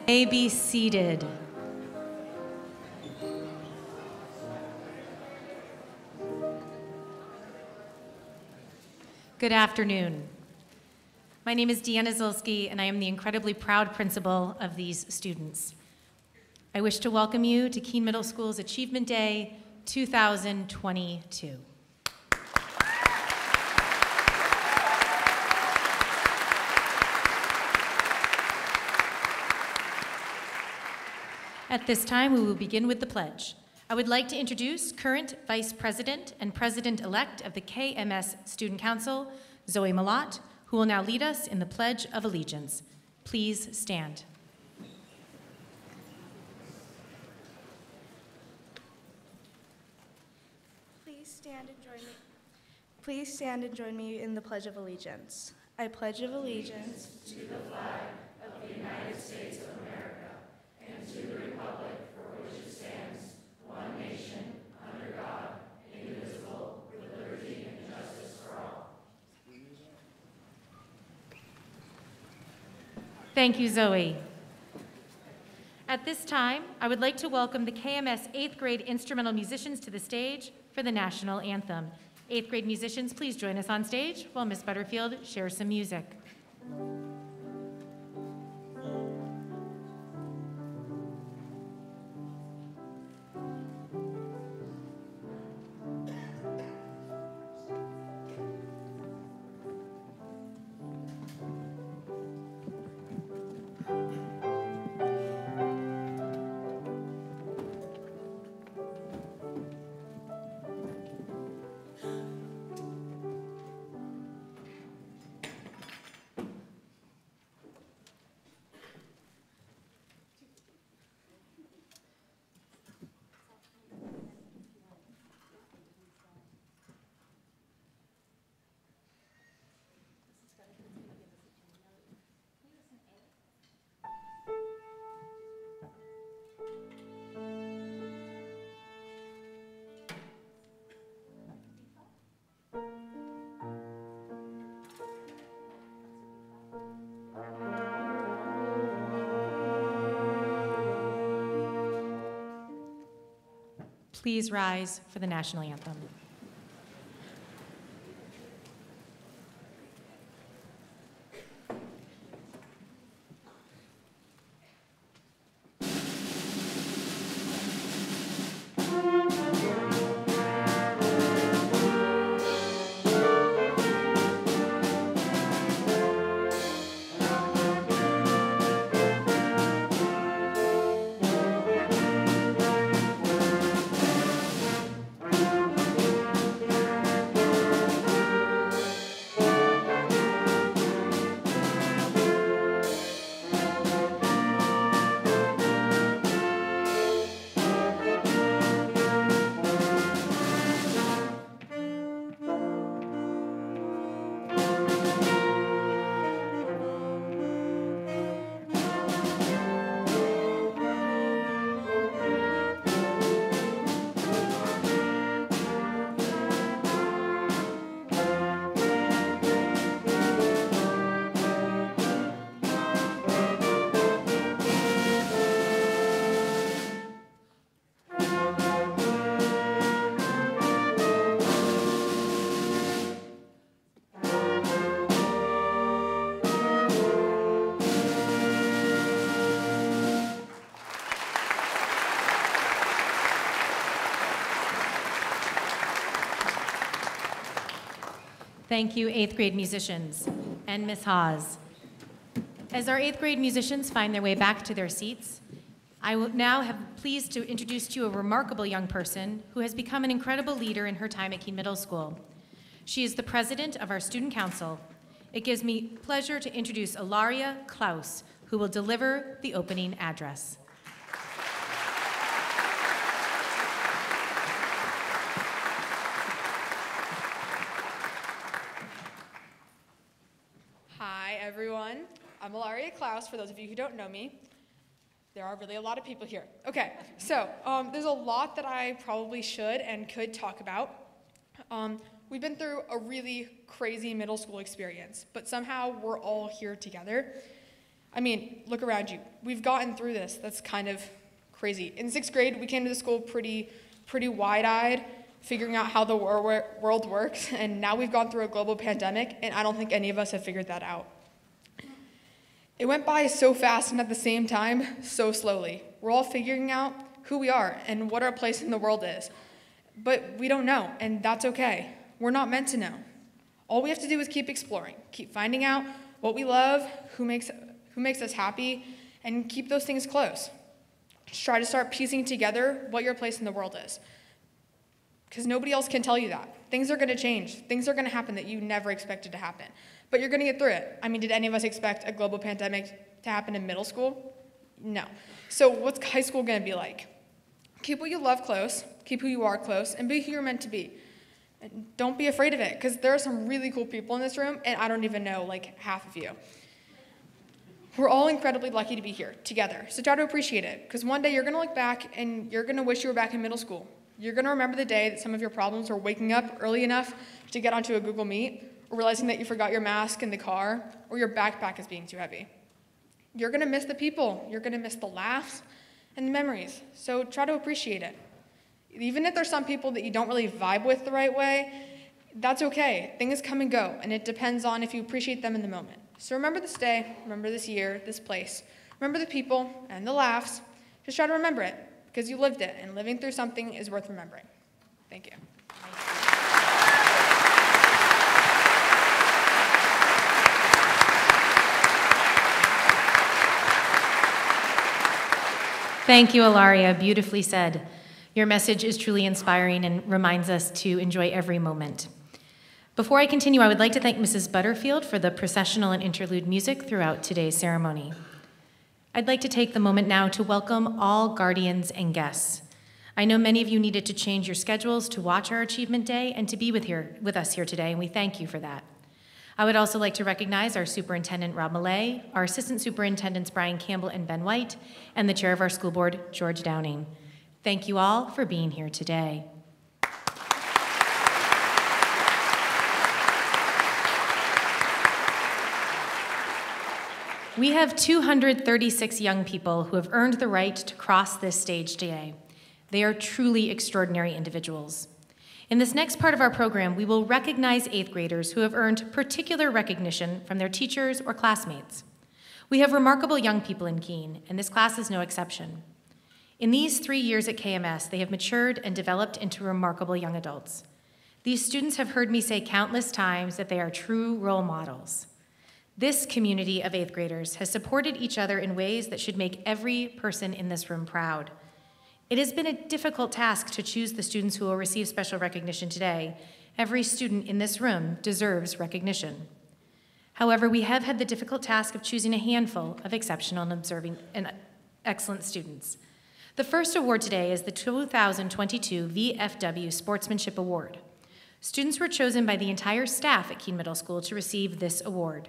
May be seated. Good afternoon. My name is Deanna Zilski, and I am the incredibly proud principal of these students. I wish to welcome you to Keene Middle School's Achievement Day 2022. At this time, we will begin with the pledge. I would like to introduce current Vice President and President-elect of the KMS Student Council, Zoe Malott, who will now lead us in the Pledge of Allegiance. Please stand. Please stand and join me in the Pledge of Allegiance. I pledge allegiance to the flag of the United States of America and to the republic for which it stands, one nation, under God, indivisible, with liberty and justice for all. Thank you, Zoe. At this time, I would like to welcome the KMS 8th grade instrumental musicians to the stage for the national anthem. 8th grade musicians, please join us on stage while Ms. Butterfield shares some music. Please rise for the national anthem. Thank you, 8th grade musicians and Ms. Hawes. As our 8th grade musicians find their way back to their seats, I will now have pleased to introduce to you a remarkable young person who has become an incredible leader in her time at Keene Middle School. She is the president of our student council. It gives me pleasure to introduce Ilaria Klaus, who will deliver the opening address. Hi, everyone. I'm Ilaria Klaus, for those of you who don't know me. There are really a lot of people here. Okay, so there's a lot that I probably should and could talk about. We've been through a really crazy middle school experience, but somehow we're all here together. I mean, look around you. We've gotten through this. That's kind of crazy. In 6th grade, we came to the school pretty wide-eyed, figuring out how the world works, and now we've gone through a global pandemic, and I don't think any of us have figured that out. It went by so fast and at the same time, so slowly. We're all figuring out who we are and what our place in the world is. But we don't know, and that's okay. We're not meant to know. All we have to do is keep exploring, keep finding out what we love, who makes us happy, and keep those things close. Just try to start piecing together what your place in the world is. Because nobody else can tell you that. Things are going to change. Things are going to happen that you never expected to happen. But you're going to get through it. I mean, did any of us expect a global pandemic to happen in middle school? No. So what's high school going to be like? Keep what you love close, keep who you are close, and be who you're meant to be. And don't be afraid of it, because there are some really cool people in this room, and I don't even know, like, half of you. We're all incredibly lucky to be here together, so try to appreciate it, because one day you're going to look back, and you're going to wish you were back in middle school. You're going to remember the day that some of your problems were waking up early enough to get onto a Google Meet, or realizing that you forgot your mask in the car, or your backpack is being too heavy. You're going to miss the people. You're going to miss the laughs and the memories, so try to appreciate it. Even if there's some people that you don't really vibe with the right way, that's okay. Things come and go, and it depends on if you appreciate them in the moment. So remember this day, remember this year, this place. Remember the people and the laughs. Just try to remember it, because you lived it, and living through something is worth remembering. Thank you. Thank you, Ilaria. Beautifully said. Your message is truly inspiring and reminds us to enjoy every moment. Before I continue, I would like to thank Mrs. Butterfield for the processional and interlude music throughout today's ceremony. I'd like to take the moment now to welcome all guardians and guests. I know many of you needed to change your schedules to watch our Achievement Day and to be with us here today, and we thank you for that. I would also like to recognize our Superintendent, Rob Millay, our Assistant Superintendents, Brian Campbell and Ben White, and the Chair of our School Board, George Downing. Thank you all for being here today. We have 236 young people who have earned the right to cross this stage today. They are truly extraordinary individuals. In this next part of our program, we will recognize 8th graders who have earned particular recognition from their teachers or classmates. We have remarkable young people in Keene, and this class is no exception. In these 3 years at KMS, they have matured and developed into remarkable young adults. These students have heard me say countless times that they are true role models. This community of 8th graders has supported each other in ways that should make every person in this room proud. It has been a difficult task to choose the students who will receive special recognition today. Every student in this room deserves recognition. However, we have had the difficult task of choosing a handful of exceptional and observing and excellent students. The first award today is the 2022 VFW Sportsmanship Award. Students were chosen by the entire staff at Keene Middle School to receive this award.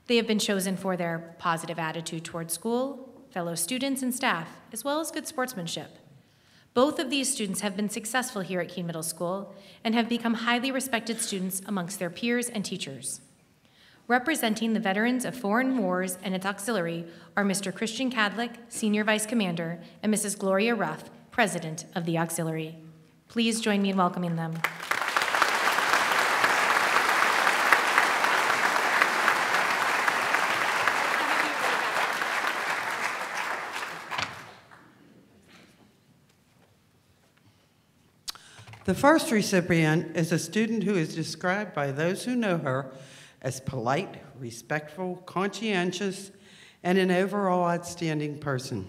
They have been chosen for their positive attitude toward school, fellow students and staff, as well as good sportsmanship. Both of these students have been successful here at Keene Middle School and have become highly respected students amongst their peers and teachers. Representing the veterans of foreign wars and its auxiliary are Mr. Christian Cadlick, Senior Vice Commander, and Mrs. Gloria Ruff, President of the Auxiliary. Please join me in welcoming them. The first recipient is a student who is described by those who know her as polite, respectful, conscientious, and an overall outstanding person.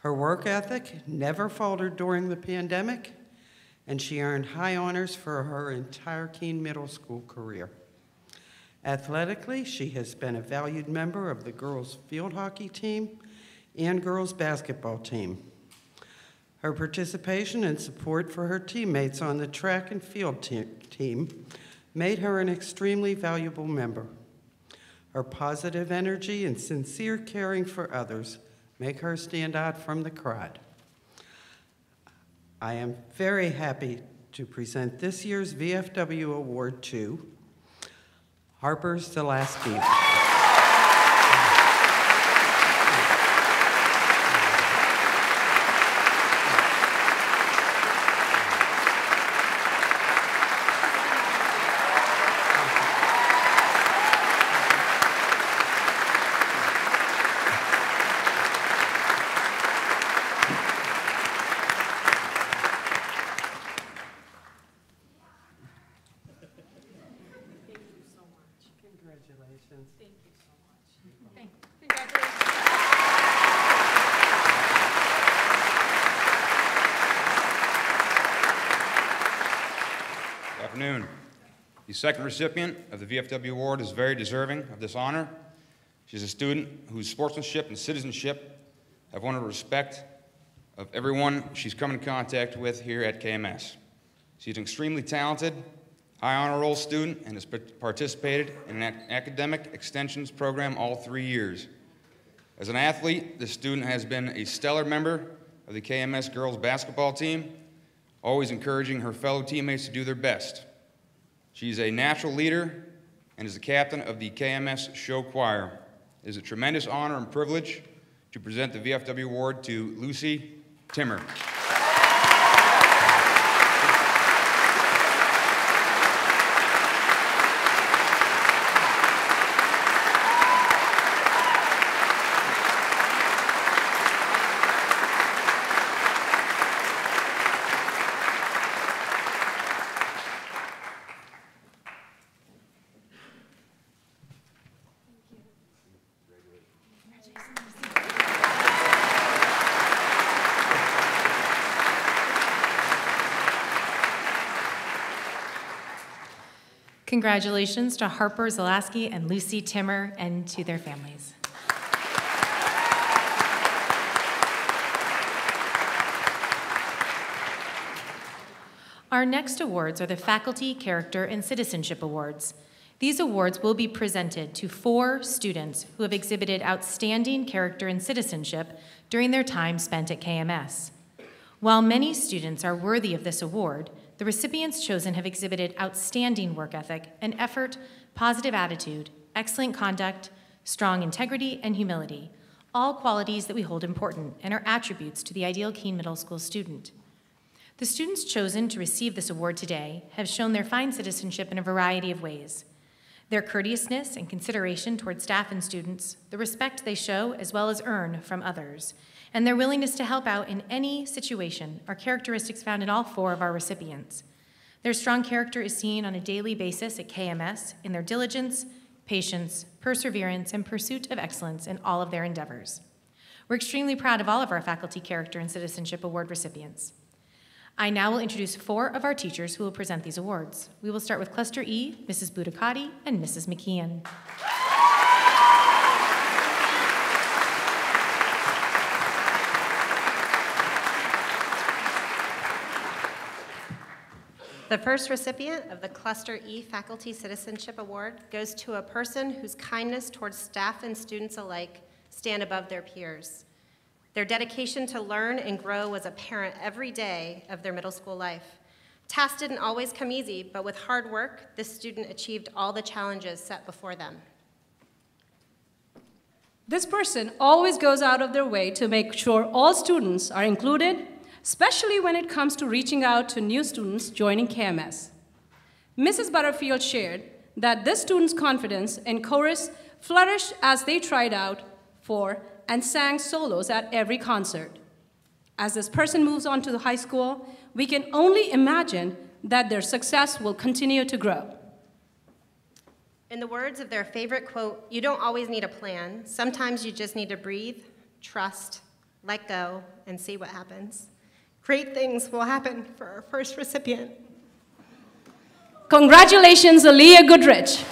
Her work ethic never faltered during the pandemic, and she earned high honors for her entire Keene Middle School career. Athletically, she has been a valued member of the girls' field hockey team and girls' basketball team. Her participation and support for her teammates on the track and field team made her an extremely valuable member. Her positive energy and sincere caring for others make her stand out from the crowd. I am very happy to present this year's VFW Award to Harper Zalaski. Good afternoon. The second recipient of the VFW Award is very deserving of this honor. She's a student whose sportsmanship and citizenship have won the respect of everyone she's come in contact with here at KMS. She's an extremely talented, high honor roll student and has participated in an academic extensions program all 3 years. As an athlete, this student has been a stellar member of the KMS girls basketball team, always encouraging her fellow teammates to do their best. She's a natural leader and is the captain of the KMS show choir. It is a tremendous honor and privilege to present the VFW Award to Lucy Timmer. Congratulations to Harper Zalaski and Lucy Timmer and to their families. Our next awards are the Faculty, Character, and Citizenship Awards. These awards will be presented to 4 students who have exhibited outstanding character and citizenship during their time spent at KMS. While many students are worthy of this award, the recipients chosen have exhibited outstanding work ethic and effort, positive attitude, excellent conduct, strong integrity, and humility, all qualities that we hold important and are attributes to the ideal Keene Middle School student. The students chosen to receive this award today have shown their fine citizenship in a variety of ways. Their courteousness and consideration toward staff and students, the respect they show as well as earn from others, and their willingness to help out in any situation are characteristics found in all 4 of our recipients. Their strong character is seen on a daily basis at KMS in their diligence, patience, perseverance, and pursuit of excellence in all of their endeavors. We're extremely proud of all of our Faculty Character and Citizenship Award recipients. I now will introduce 4 of our teachers who will present these awards. We will start with Cluster E, Mrs. Budicati, and Mrs. McKeon. The first recipient of the Cluster E Faculty Citizenship Award goes to a person whose kindness towards staff and students alike stand above their peers. Their dedication to learn and grow was apparent every day of their middle school life. Tasks didn't always come easy, but with hard work, this student achieved all the challenges set before them. This person always goes out of their way to make sure all students are included, especially when it comes to reaching out to new students joining KMS. Mrs. Butterfield shared that this student's confidence and chorus flourished as they tried out for and sang solos at every concert. As this person moves on to the high school, we can only imagine that their success will continue to grow. In the words of their favorite quote, you don't always need a plan. Sometimes you just need to breathe, trust, let go, and see what happens. Great things will happen for our first recipient. Congratulations, Aaliyah Goodrich.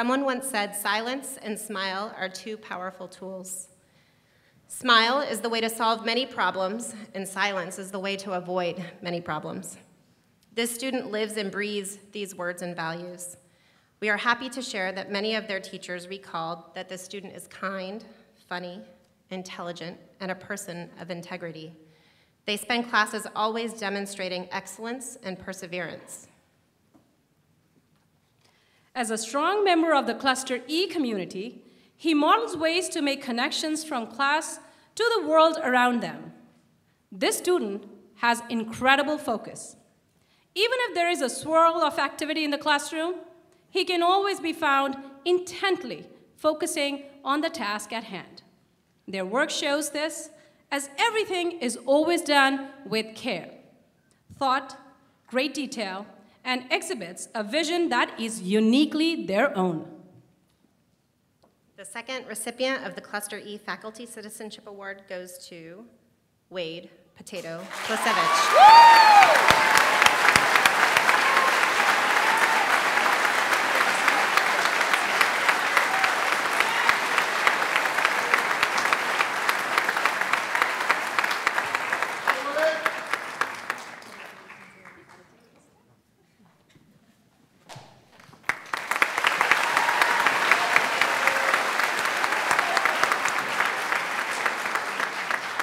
Someone once said, silence and smile are two powerful tools. Smile is the way to solve many problems, and silence is the way to avoid many problems. This student lives and breathes these words and values. We are happy to share that many of their teachers recalled that this student is kind, funny, intelligent, and a person of integrity. They spend classes always demonstrating excellence and perseverance. As a strong member of the Cluster E community, he models ways to make connections from class to the world around them. This student has incredible focus. Even if there is a swirl of activity in the classroom, he can always be found intently focusing on the task at hand. Their work shows this, as everything is always done with care, thought, great detail, and exhibits a vision that is uniquely their own. The second recipient of the Cluster E Faculty Citizenship Award goes to Wade Potato Plisevich.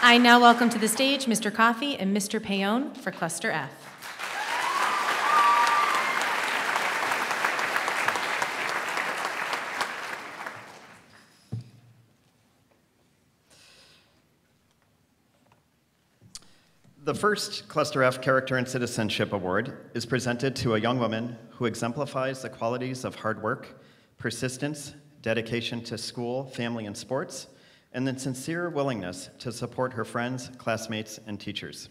I now welcome to the stage Mr. Coffey and Mr. Payon for Cluster F. The first Cluster F Character and Citizenship Award is presented to a young woman who exemplifies the qualities of hard work, persistence, dedication to school, family, and sports, and the sincere willingness to support her friends, classmates, and teachers.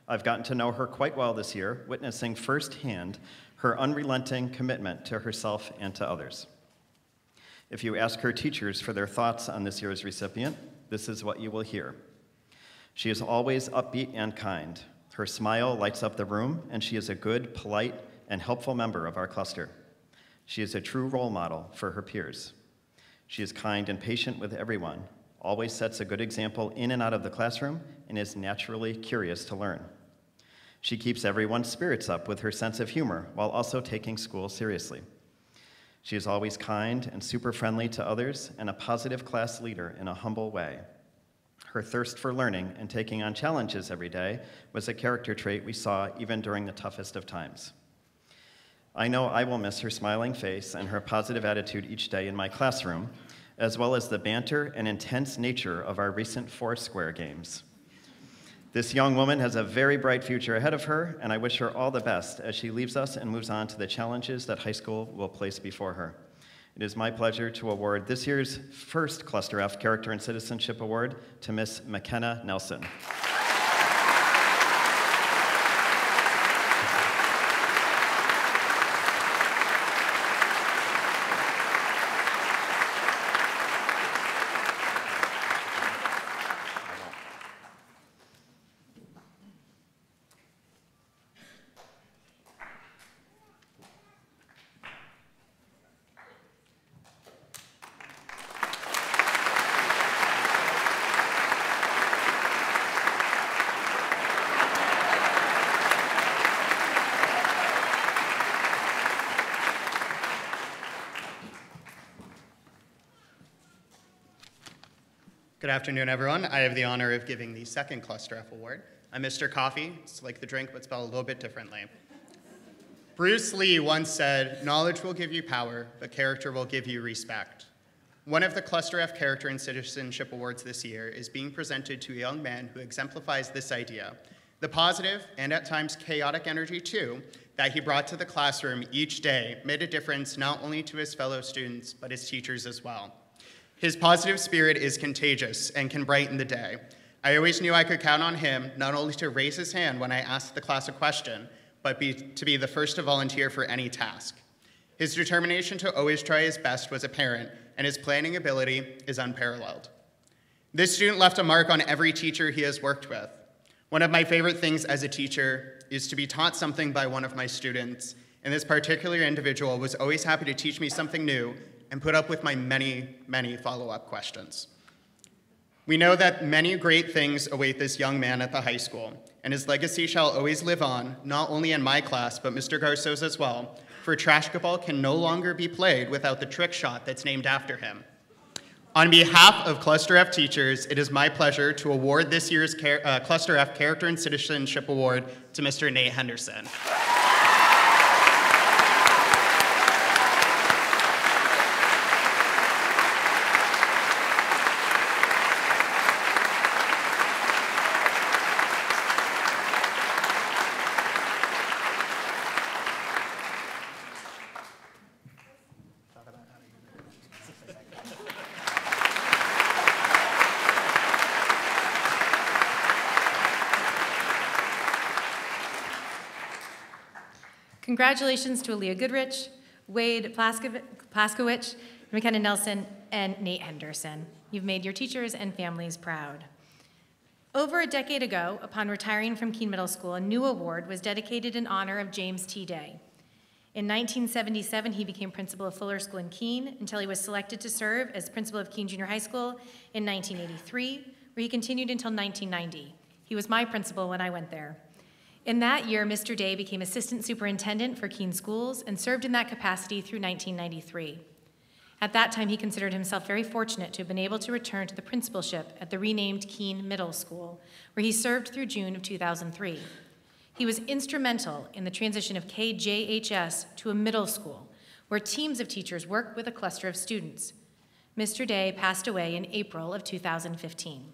I've gotten to know her quite well this year, witnessing firsthand her unrelenting commitment to herself and to others. If you ask her teachers for their thoughts on this year's recipient, this is what you will hear. She is always upbeat and kind. Her smile lights up the room, and she is a good, polite, and helpful member of our cluster. She is a true role model for her peers. She is kind and patient with everyone, always sets a good example in and out of the classroom, and is naturally curious to learn. She keeps everyone's spirits up with her sense of humor while also taking school seriously. She is always kind and super friendly to others and a positive class leader in a humble way. Her thirst for learning and taking on challenges every day was a character trait we saw even during the toughest of times. I know I will miss her smiling face and her positive attitude each day in my classroom, as well as the banter and intense nature of our recent Foursquare games. This young woman has a very bright future ahead of her, and I wish her all the best as she leaves us and moves on to the challenges that high school will place before her. It is my pleasure to award this year's first Cluster F Character and Citizenship Award to Miss McKenna Nelson. Good afternoon, everyone. I have the honor of giving the second Cluster F Award. I'm Mr. Coffey. It's like the drink, but spelled a little bit differently. Bruce Lee once said, "Knowledge will give you power, but character will give you respect." One of the Cluster F Character and Citizenship Awards this year is being presented to a young man who exemplifies this idea. The positive, and at times chaotic energy too, that he brought to the classroom each day made a difference not only to his fellow students, but his teachers as well. His positive spirit is contagious and can brighten the day. I always knew I could count on him not only to raise his hand when I asked the class a question, but to be the first to volunteer for any task. His determination to always try his best was apparent, and his planning ability is unparalleled. This student left a mark on every teacher he has worked with. One of my favorite things as a teacher is to be taught something by one of my students, and this particular individual was always happy to teach me something new and put up with my many, many follow-up questions. We know that many great things await this young man at the high school, and his legacy shall always live on, not only in my class, but Mr. Garceau's as well, for trashball can no longer be played without the trick shot that's named after him. On behalf of Cluster F teachers, it is my pleasure to award this year's Cluster F Character and Citizenship Award to Mr. Nate Henderson. Congratulations to Aaliyah Goodrich, Wade Plaskowicz, McKenna Nelson, and Nate Henderson. You've made your teachers and families proud. Over a decade ago, upon retiring from Keene Middle School, a new award was dedicated in honor of James T. Day. In 1977, he became principal of Fuller School in Keene until he was selected to serve as principal of Keene Junior High School in 1983, where he continued until 1990. He was my principal when I went there. In that year, Mr. Day became assistant superintendent for Keene schools and served in that capacity through 1993. At that time, he considered himself very fortunate to have been able to return to the principalship at the renamed Keene Middle School, where he served through June of 2003. He was instrumental in the transition of KJHS to a middle school, where teams of teachers work with a cluster of students. Mr. Day passed away in April of 2015.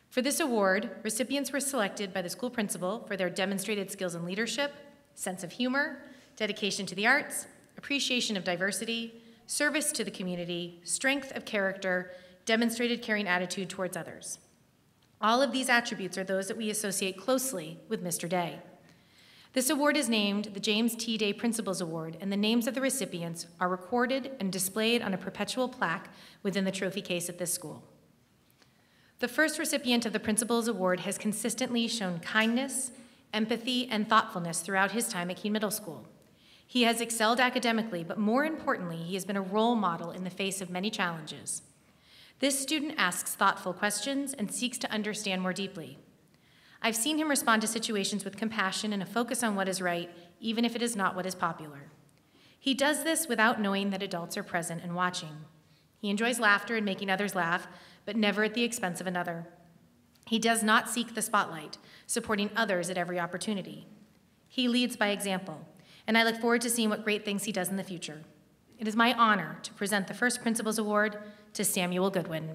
For this award, recipients were selected by the school principal for their demonstrated skills in leadership, sense of humor, dedication to the arts, appreciation of diversity, service to the community, strength of character, demonstrated caring attitude towards others. All of these attributes are those that we associate closely with Mr. Day. This award is named the James T. Day Principals Award, and the names of the recipients are recorded and displayed on a perpetual plaque within the trophy case at this school. The first recipient of the Principals Award has consistently shown kindness, empathy, and thoughtfulness throughout his time at Keene Middle School. He has excelled academically, but more importantly, he has been a role model in the face of many challenges. This student asks thoughtful questions and seeks to understand more deeply. I've seen him respond to situations with compassion and a focus on what is right, even if it is not what is popular. He does this without knowing that adults are present and watching. He enjoys laughter and making others laugh, but never at the expense of another. He does not seek the spotlight, supporting others at every opportunity. He leads by example, and I look forward to seeing what great things he does in the future. It is my honor to present the first Principals Award to Samuel Goodwin.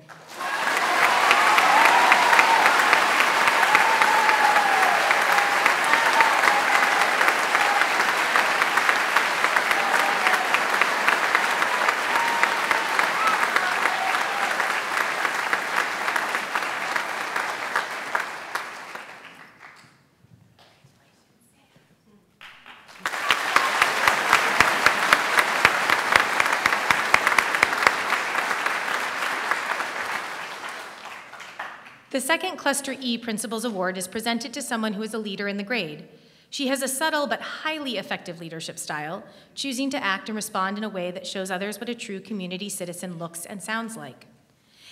The second Cluster E Principals Award is presented to someone who is a leader in the grade. She has a subtle but highly effective leadership style, choosing to act and respond in a way that shows others what a true community citizen looks and sounds like.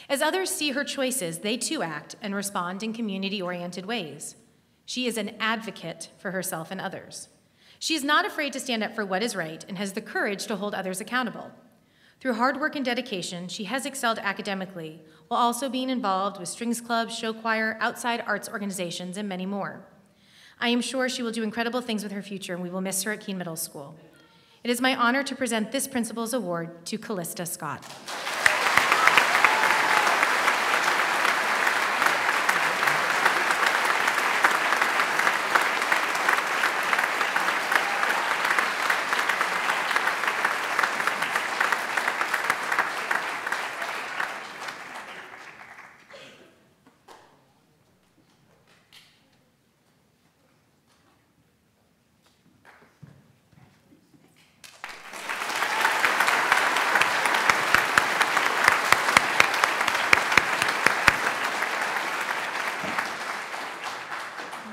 As others see her choices, they too act and respond in community-oriented ways. She is an advocate for herself and others. She is not afraid to stand up for what is right and has the courage to hold others accountable. Through hard work and dedication, she has excelled academically, while also being involved with strings clubs, show choir, outside arts organizations, and many more. I am sure she will do incredible things with her future, and we will miss her at Keene Middle School. It is my honor to present this Principal's Award to Callista Scott.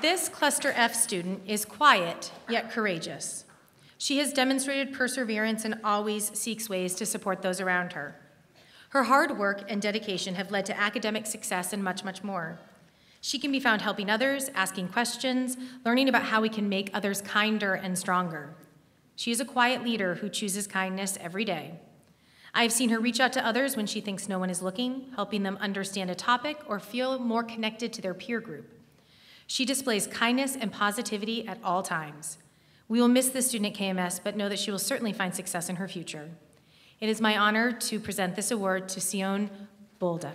This Cluster F student is quiet, yet courageous. She has demonstrated perseverance and always seeks ways to support those around her. Her hard work and dedication have led to academic success and much, much more. She can be found helping others, asking questions, learning about how we can make others kinder and stronger. She is a quiet leader who chooses kindness every day. I have seen her reach out to others when she thinks no one is looking, helping them understand a topic or feel more connected to their peer group. She displays kindness and positivity at all times. We will miss this student at KMS, but know that she will certainly find success in her future. It is my honor to present this award to Sion Bolduc.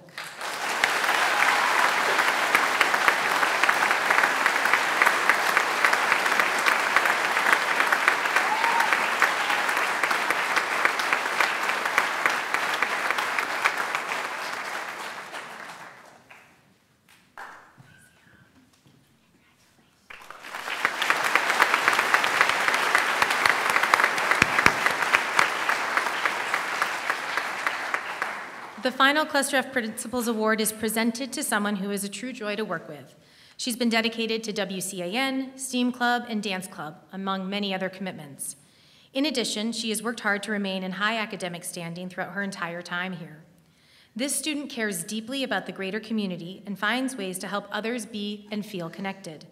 The final Cluster F Principals Award is presented to someone who is a true joy to work with. She's been dedicated to WCAN, STEAM Club, and Dance Club, among many other commitments. In addition, she has worked hard to remain in high academic standing throughout her entire time here. This student cares deeply about the greater community and finds ways to help others be and feel connected.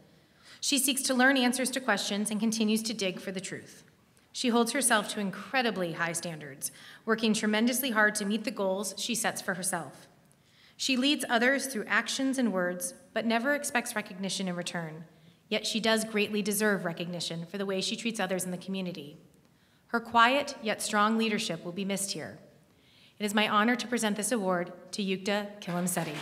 She seeks to learn answers to questions and continues to dig for the truth. She holds herself to incredibly high standards, working tremendously hard to meet the goals she sets for herself. She leads others through actions and words, but never expects recognition in return. Yet she does greatly deserve recognition for the way she treats others in the community. Her quiet yet strong leadership will be missed here. It is my honor to present this award to Yukta Kilimseti.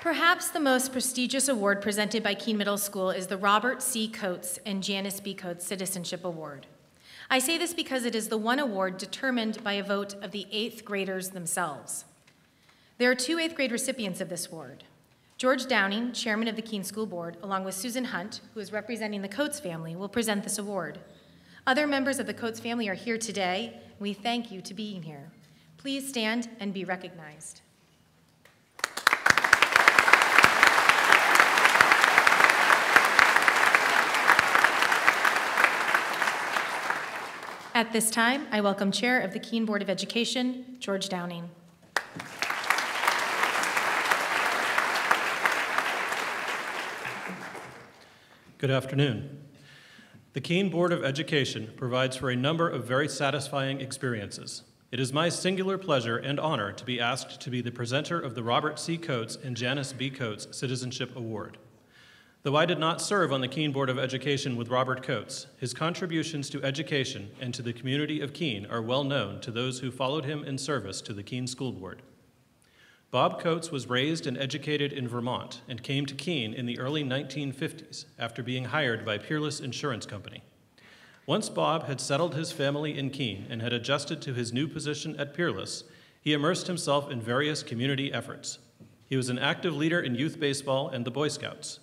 Perhaps the most prestigious award presented by Keene Middle School is the Robert C. Coates and Janice B. Coates Citizenship Award. I say this because it is the one award determined by a vote of the 8th graders themselves. There are 2 8th grade recipients of this award. George Downing, chairman of the Keene School Board, along with Susan Hunt, who is representing the Coates family, will present this award. Other members of the Coates family are here today. We thank you to being here. Please stand and be recognized. At this time, I welcome Chair of the Keene Board of Education, George Downing. Good afternoon. The Keene Board of Education provides for a number of very satisfying experiences. It is my singular pleasure and honor to be asked to be the presenter of the Robert C. Coates and Janice B. Coates Citizenship Award. Though I did not serve on the Keene Board of Education with Robert Coates, his contributions to education and to the community of Keene are well known to those who followed him in service to the Keene School Board. Bob Coates was raised and educated in Vermont and came to Keene in the early 1950s after being hired by Peerless Insurance Company. Once Bob had settled his family in Keene and had adjusted to his new position at Peerless, he immersed himself in various community efforts. He was an active leader in youth baseball and the Boy Scouts.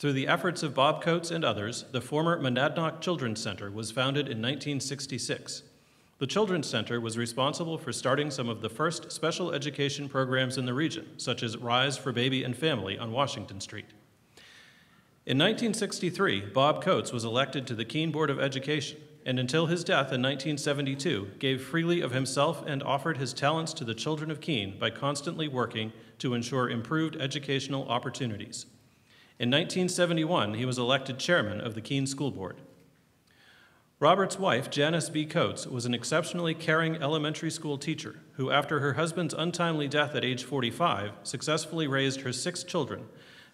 Through the efforts of Bob Coates and others, the former Monadnock Children's Center was founded in 1966. The Children's Center was responsible for starting some of the first special education programs in the region, such as Rise for Baby and Family on Washington Street. In 1963, Bob Coates was elected to the Keene Board of Education and until his death in 1972, gave freely of himself and offered his talents to the children of Keene by constantly working to ensure improved educational opportunities. In 1971, he was elected chairman of the Keene School Board. Robert's wife, Janice B. Coates, was an exceptionally caring elementary school teacher who, after her husband's untimely death at age 45, successfully raised her 6 children,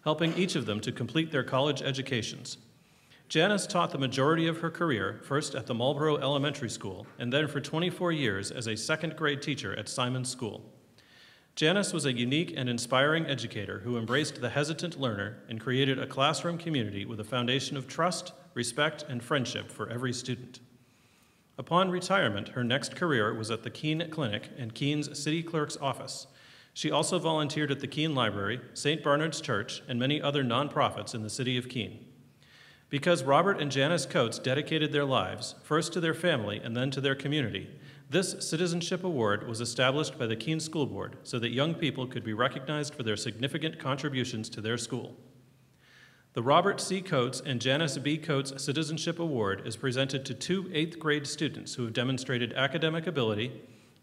helping each of them to complete their college educations. Janice taught the majority of her career, first at the Marlboro Elementary School, and then for 24 years as a second-grade teacher at Simon's School. Janice was a unique and inspiring educator who embraced the hesitant learner and created a classroom community with a foundation of trust, respect, and friendship for every student. Upon retirement, her next career was at the Keene Clinic and Keene's City Clerk's office. She also volunteered at the Keene Library, St. Bernard's Church, and many other nonprofits in the city of Keene. Because Robert and Janice Coates dedicated their lives, first to their family and then to their community, this Citizenship Award was established by the Keene School Board so that young people could be recognized for their significant contributions to their school. The Robert C. Coates and Janice B. Coates Citizenship Award is presented to 2 8th grade students who have demonstrated academic ability,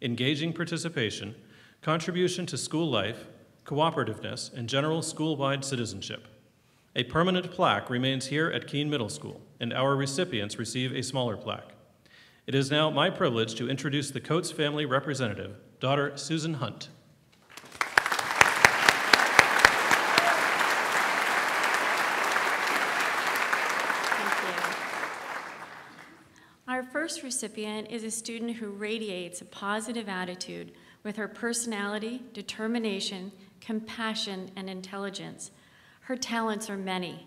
engaging participation, contribution to school life, cooperativeness, and general school-wide citizenship. A permanent plaque remains here at Keene Middle School, and our recipients receive a smaller plaque. It is now my privilege to introduce the Coates family representative, daughter Susan Hunt. Our first recipient is a student who radiates a positive attitude with her personality, determination, compassion, and intelligence. Her talents are many.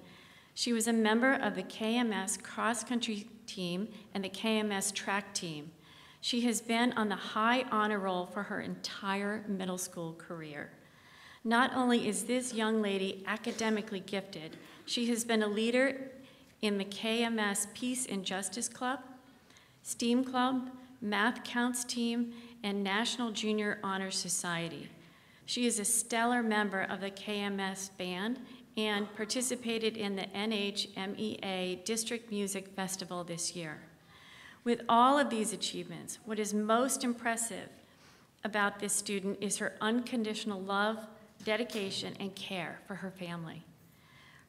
She was a member of the KMS cross-country team and the KMS track team. She has been on the high honor roll for her entire middle school career. Not only is this young lady academically gifted, she has been a leader in the KMS Peace and Justice Club, STEAM Club, Math Counts team, and National Junior Honor Society. She is a stellar member of the KMS band and participated in the NHMEA District Music Festival this year. With all of these achievements, what is most impressive about this student is her unconditional love, dedication, and care for her family.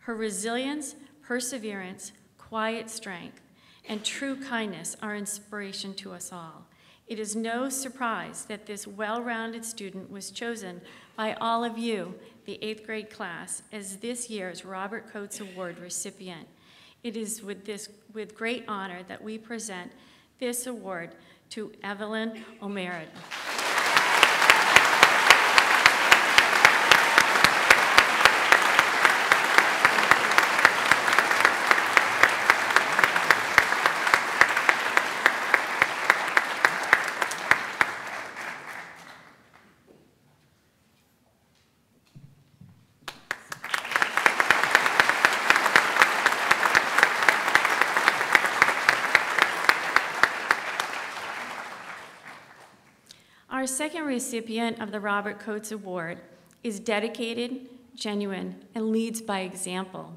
Her resilience, perseverance, quiet strength, and true kindness are inspiration to us all. It is no surprise that this well-rounded student was chosen by all of you, the 8th grade class, as this year's Robert Coates Award recipient. It is with great honor that we present this award to Evelyn O'Meara. Our second recipient of the Robert Coates Award is dedicated, genuine, and leads by example.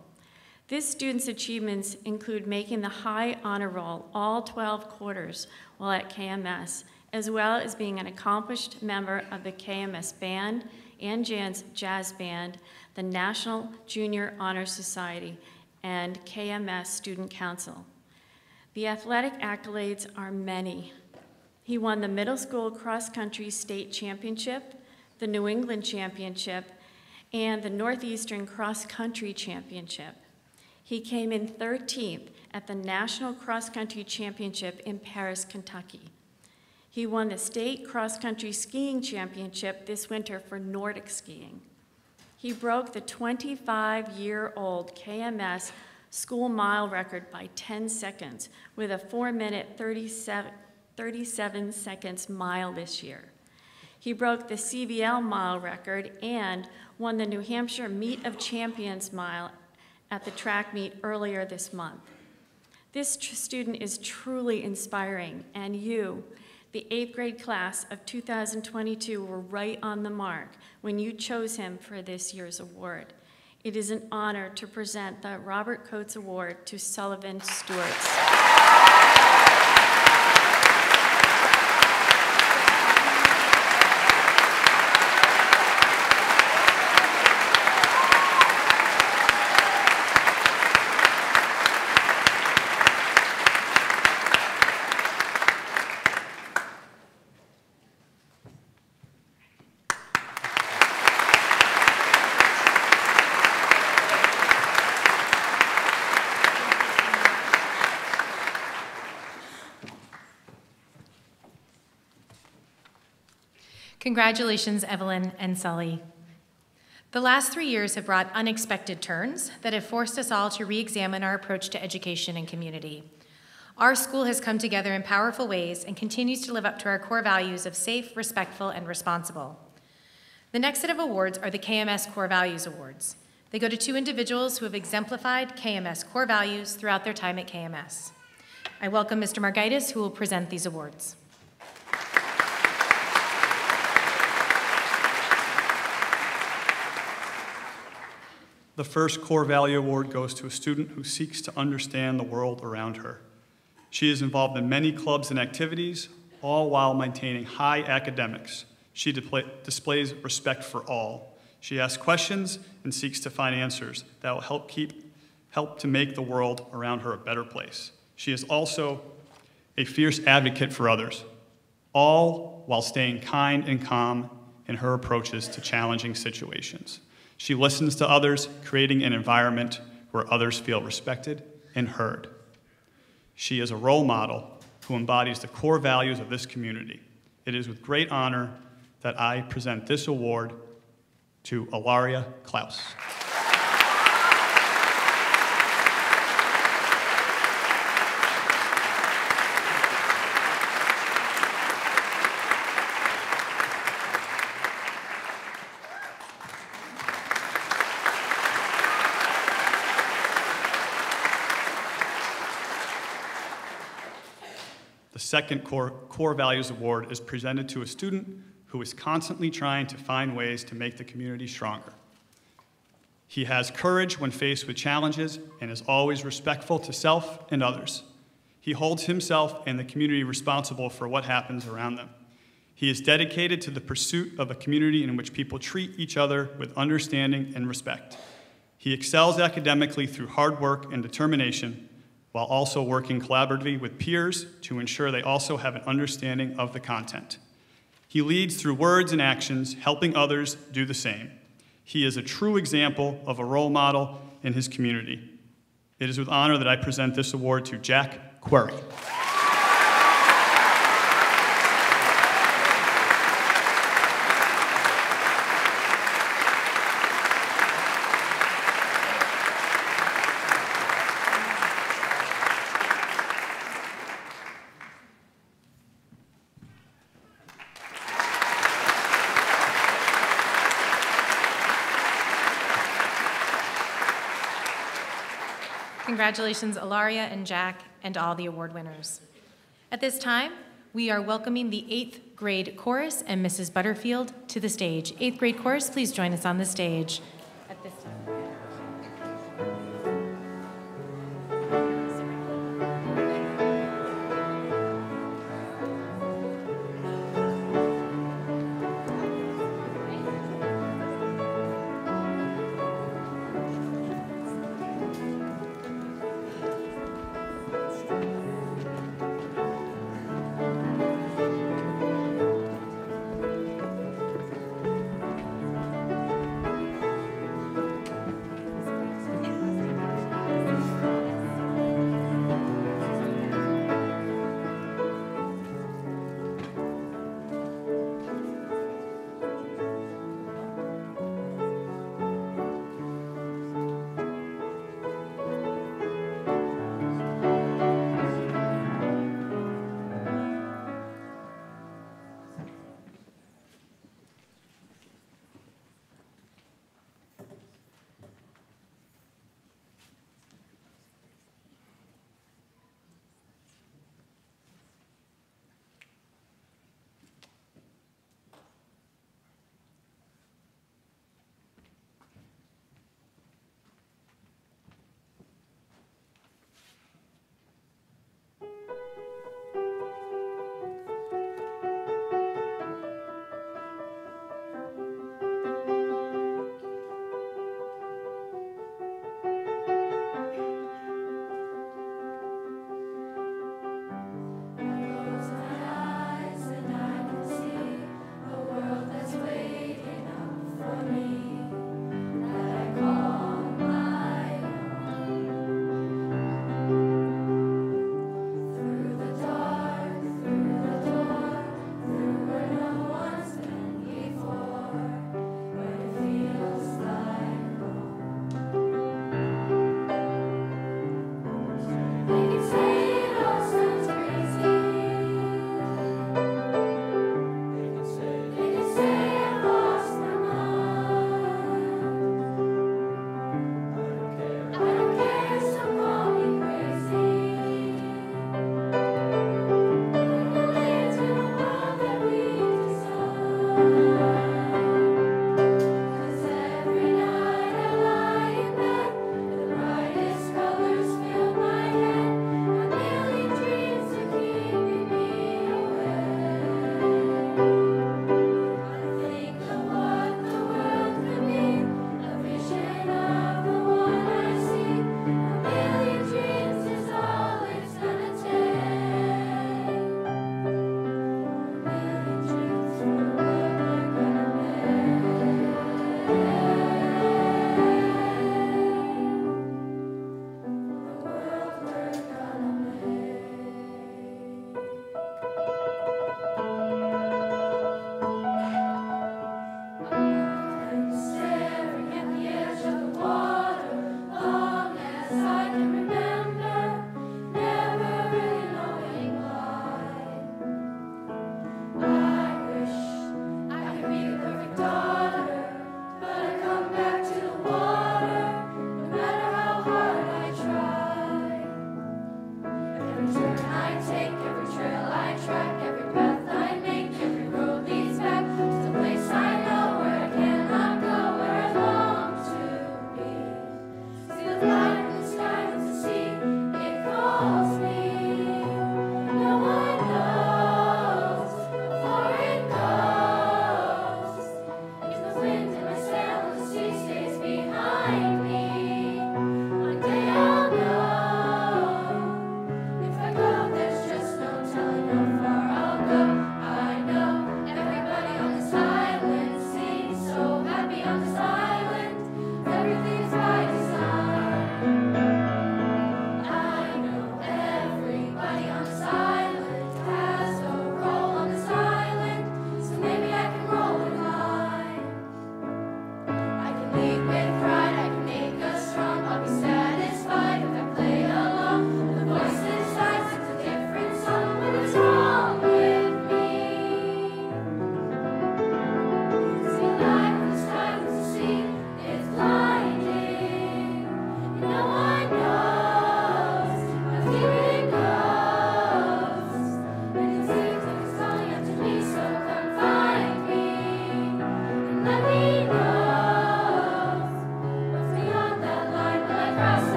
This student's achievements include making the high honor roll all 12 quarters while at KMS, as well as being an accomplished member of the KMS band and jazz band, the National Junior Honor Society, and KMS Student Council. The athletic accolades are many. He won the middle school cross-country state championship, the New England championship, and the Northeastern cross-country championship. He came in 13th at the National Cross-Country Championship in Paris, Kentucky. He won the state cross-country skiing championship this winter for Nordic skiing. He broke the 25-year-old KMS school mile record by 10 seconds with a 4-minute 37 seconds mile this year. He broke the CVL mile record and won the New Hampshire Meet of Champions mile at the track meet earlier this month. This student is truly inspiring, and you, the 8th grade class of 2022, were right on the mark when you chose him for this year's award. It is an honor to present the Robert Coates Award to Sullivan Stewarts. Congratulations, Evelyn and Sully. The last 3 years have brought unexpected turns that have forced us all to re-examine our approach to education and community. Our school has come together in powerful ways and continues to live up to our core values of safe, respectful, and responsible. The next set of awards are the KMS Core Values Awards. They go to 2 individuals who have exemplified KMS core values throughout their time at KMS. I welcome Mr. Margaitis, who will present these awards. The first Core Value Award goes to a student who seeks to understand the world around her. She is involved in many clubs and activities, all while maintaining high academics. She displays respect for all. She asks questions and seeks to find answers that will help to make the world around her a better place. She is also a fierce advocate for others, all while staying kind and calm in her approaches to challenging situations. She listens to others, creating an environment where others feel respected and heard. She is a role model who embodies the core values of this community. It is with great honor that I present this award to Ilaria Klaus. The second Core Values Award is presented to a student who is constantly trying to find ways to make the community stronger. He has courage when faced with challenges and is always respectful to self and others. He holds himself and the community responsible for what happens around them. He is dedicated to the pursuit of a community in which people treat each other with understanding and respect. He excels academically through hard work and determination, while also working collaboratively with peers to ensure they also have an understanding of the content. He leads through words and actions, helping others do the same. He is a true example of a role model in his community. It is with honor that I present this award to Jack Query. Congratulations, Ilaria and Jack, and all the award winners. At this time, we are welcoming the 8th grade chorus and Mrs. Butterfield to the stage. 8th grade chorus, please join us on the stage at this time.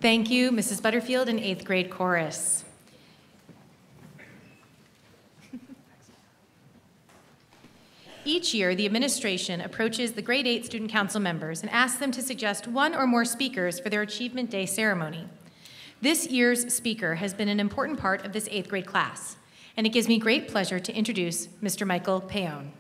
Thank you, Mrs. Butterfield and 8th grade chorus. Each year, the administration approaches the grade 8 student council members and asks them to suggest one or more speakers for their Achievement Day ceremony. This year's speaker has been an important part of this 8th grade class, and it gives me great pleasure to introduce Mr. Michael Payon.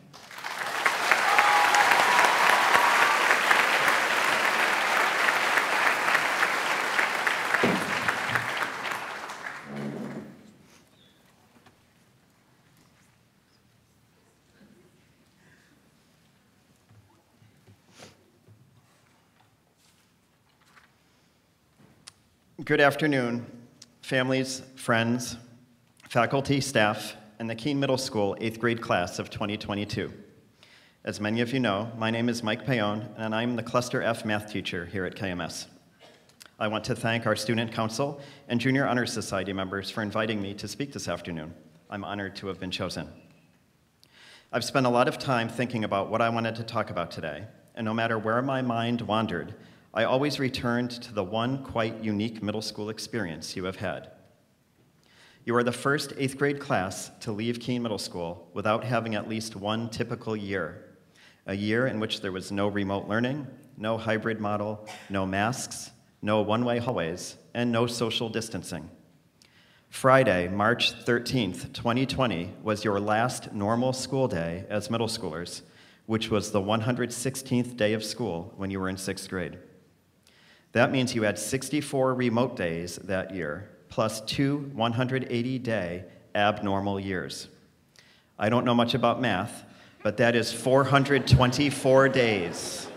Good afternoon, families, friends, faculty, staff, and the Keene Middle School 8th grade class of 2022. As many of you know, my name is Mike Payon, and I'm the Cluster F math teacher here at KMS. I want to thank our Student Council and Junior Honor Society members for inviting me to speak this afternoon. I'm honored to have been chosen. I've spent a lot of time thinking about what I wanted to talk about today, and no matter where my mind wandered, I always returned to the one quite unique middle school experience you have had. You are the first 8th grade class to leave Keene Middle School without having at least one typical year, a year in which there was no remote learning, no hybrid model, no masks, no one-way hallways, and no social distancing. Friday, March 13th, 2020 was your last normal school day as middle schoolers, which was the 116th day of school when you were in 6th grade. That means you had 64 remote days that year, plus 2 180-day abnormal years. I don't know much about math, but that is 424 days,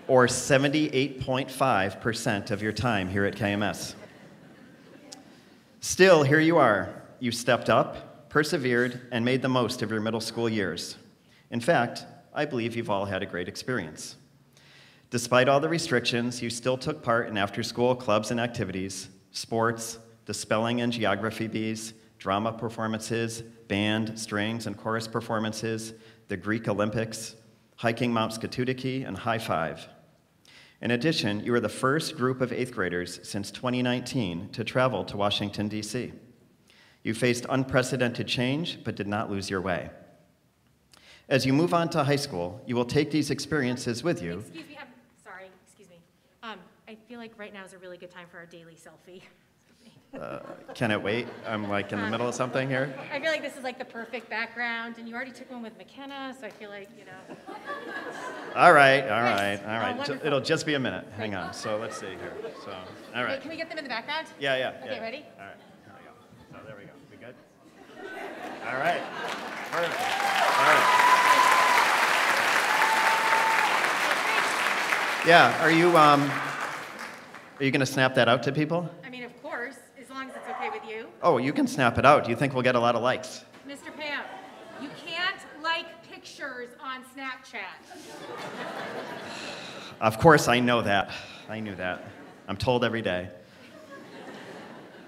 or 78.5% of your time here at KMS. Still, here you are. You stepped up, persevered, and made the most of your middle school years. In fact, I believe you've all had a great experience. Despite all the restrictions, you still took part in after-school clubs and activities, sports, the spelling and geography bees, drama performances, band, strings, and chorus performances, the Greek Olympics, hiking Mount Skatutikki, and High Five. In addition, you were the first group of 8th graders since 2019 to travel to Washington, D.C. You faced unprecedented change, but did not lose your way. As you move on to high school, you will take these experiences with you. Excuse me, I feel like right now is a really good time for our daily selfie. Can it wait? I'm like in the middle of something here. I feel like this is like the perfect background, and you already took one with McKenna, so I feel like, you know. All right. Wonderful. It'll just be a minute. Hang on. So let's see here. So, all right. Wait, can we get them in the background? Yeah. Okay, ready? All right. Here we go. So there we go. We good? All right. Perfect. All right. Yeah. Are you going to snap that out to people? I mean, of course, as long as it's okay with you. Oh, you can snap it out. Do you think we'll get a lot of likes? Mr. Pam, you can't like pictures on Snapchat. Of course, I know that. I knew that. I'm told every day.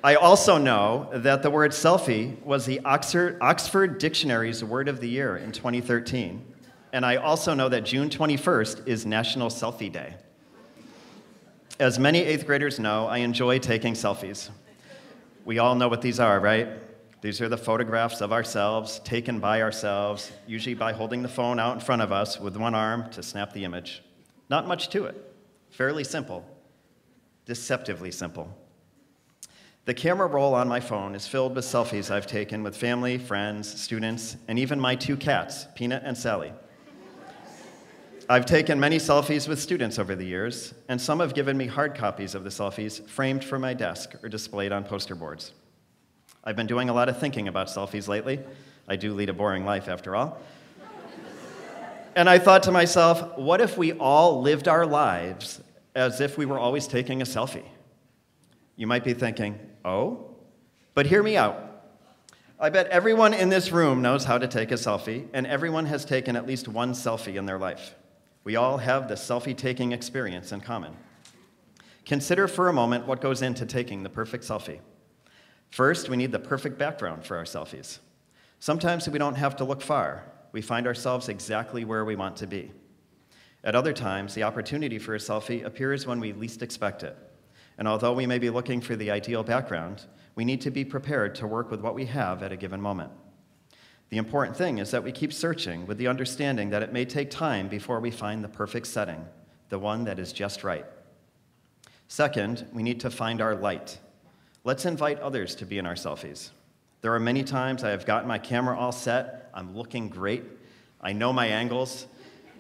I also know that the word selfie was the Oxford Dictionary's word of the year in 2013. And I also know that June 21st is National Selfie Day. As many 8th graders know, I enjoy taking selfies. We all know what these are, right? These are the photographs of ourselves, taken by ourselves, usually by holding the phone out in front of us with one arm to snap the image. Not much to it. Fairly simple. Deceptively simple. The camera roll on my phone is filled with selfies I've taken with family, friends, students, and even my 2 cats, Peanut and Sally. I've taken many selfies with students over the years, and some have given me hard copies of the selfies framed for my desk or displayed on poster boards. I've been doing a lot of thinking about selfies lately. I do lead a boring life, after all. And I thought to myself, what if we all lived our lives as if we were always taking a selfie? You might be thinking, oh? But hear me out. I bet everyone in this room knows how to take a selfie, and everyone has taken at least one selfie in their life. We all have the selfie-taking experience in common. Consider for a moment what goes into taking the perfect selfie. First, we need the perfect background for our selfies. Sometimes we don't have to look far. We find ourselves exactly where we want to be. At other times, the opportunity for a selfie appears when we least expect it. And although we may be looking for the ideal background, we need to be prepared to work with what we have at a given moment. The important thing is that we keep searching with the understanding that it may take time before we find the perfect setting, the one that is just right. Second, we need to find our light. Let's invite others to be in our selfies. There are many times I have gotten my camera all set, I'm looking great, I know my angles,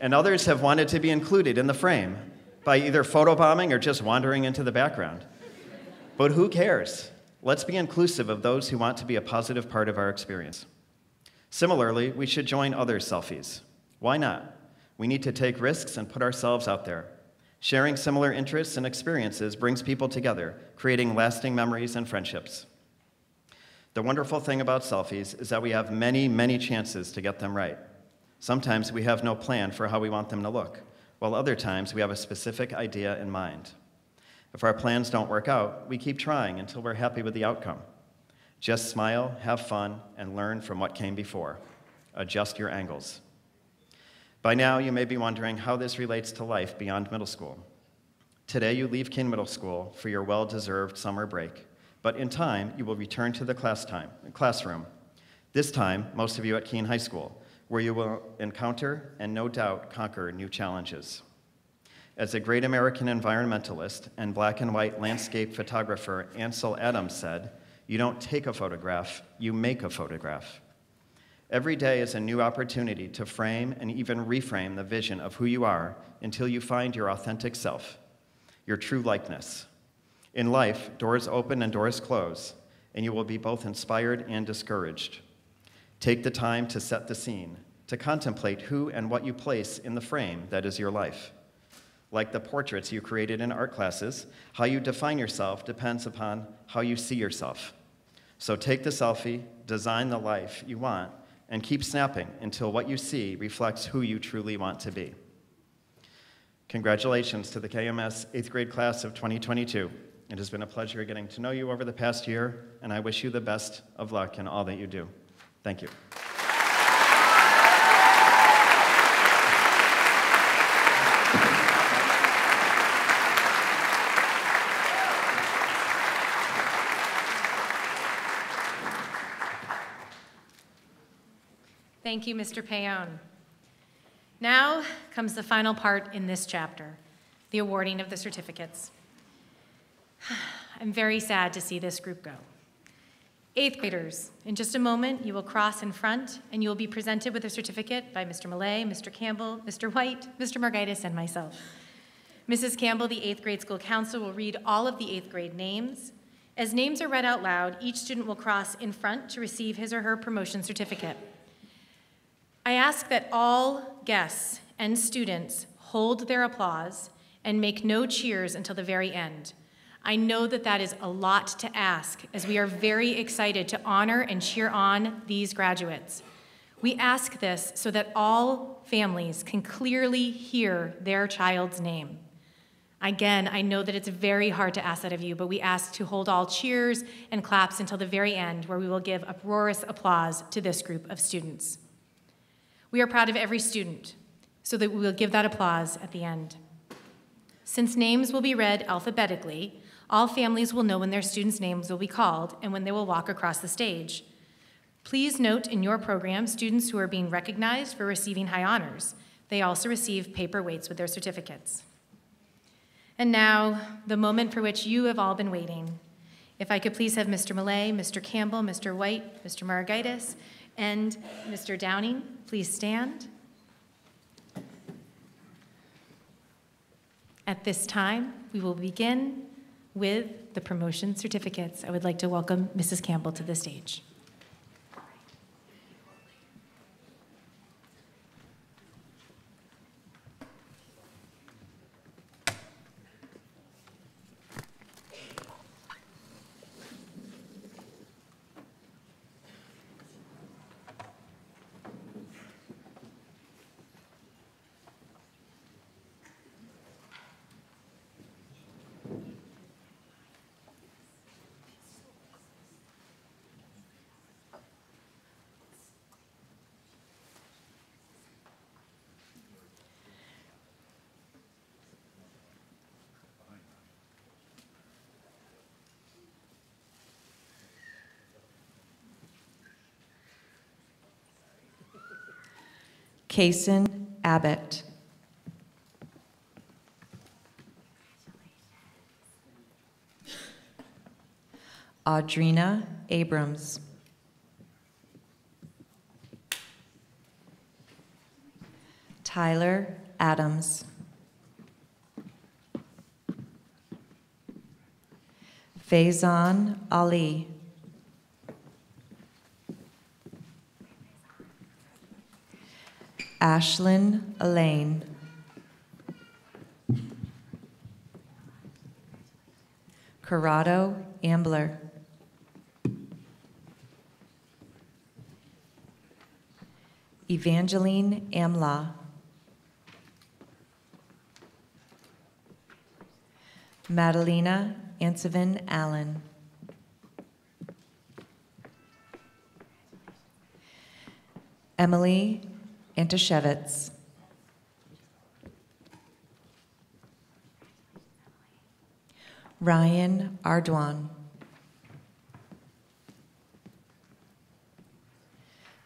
and others have wanted to be included in the frame by either photobombing or just wandering into the background. But who cares? Let's be inclusive of those who want to be a positive part of our experience. Similarly, we should join other selfies. Why not? We need to take risks and put ourselves out there. Sharing similar interests and experiences brings people together, creating lasting memories and friendships. The wonderful thing about selfies is that we have many, many chances to get them right. Sometimes we have no plan for how we want them to look, while other times we have a specific idea in mind. If our plans don't work out, we keep trying until we're happy with the outcome. Just smile, have fun, and learn from what came before. Adjust your angles. By now, you may be wondering how this relates to life beyond middle school. Today, you leave Keene Middle School for your well-deserved summer break, but in time, you will return to the classroom. This time, most of you at Keene High School, where you will encounter and no doubt conquer new challenges. As a great American environmentalist and black and white landscape photographer Ansel Adams said, "You don't take a photograph, you make a photograph." Every day is a new opportunity to frame and even reframe the vision of who you are until you find your authentic self, your true likeness. In life, doors open and doors close, and you will be both inspired and discouraged. Take the time to set the scene, to contemplate who and what you place in the frame that is your life. Like the portraits you created in art classes, how you define yourself depends upon how you see yourself. So take the selfie, design the life you want, and keep snapping until what you see reflects who you truly want to be. Congratulations to the KMS 8th grade class of 2022. It has been a pleasure getting to know you over the past year, and I wish you the best of luck in all that you do. Thank you. Thank you, Mr. Payon. Now comes the final part in this chapter, the awarding of the certificates. I'm very sad to see this group go. 8th graders, in just a moment, you will cross in front and you will be presented with a certificate by Mr. Millay, Mr. Campbell, Mr. White, Mr. Margaitis, and myself. Mrs. Campbell, the 8th grade school counselor, will read all of the 8th grade names. As names are read out loud, each student will cross in front to receive his or her promotion certificate. I ask that all guests and students hold their applause and make no cheers until the very end. I know that that is a lot to ask, as we are very excited to honor and cheer on these graduates. We ask this so that all families can clearly hear their child's name. Again, I know that it's very hard to ask that of you, but we ask to hold all cheers and claps until the very end, where we will give uproarious applause to this group of students. We are proud of every student, so that we will give that applause at the end. Since names will be read alphabetically, all families will know when their students' names will be called and when they will walk across the stage. Please note in your program students who are being recognized for receiving high honors. They also receive paper weights with their certificates. And now, the moment for which you have all been waiting. If I could please have Mr. Millay, Mr. Campbell, Mr. White, Mr. Margaitis, and Mr. Downing please stand. At this time, we will begin with the promotion certificates. I would like to welcome Mrs. Campbell to the stage. Kason Abbott. Audrina Abrams. Tyler Adams. Faizan Ali. Ashlyn Elaine. Corrado Ambler. Evangeline Amla. Madalena Ansevin Allen. Emily Antashevitz. Ryan Ardoin.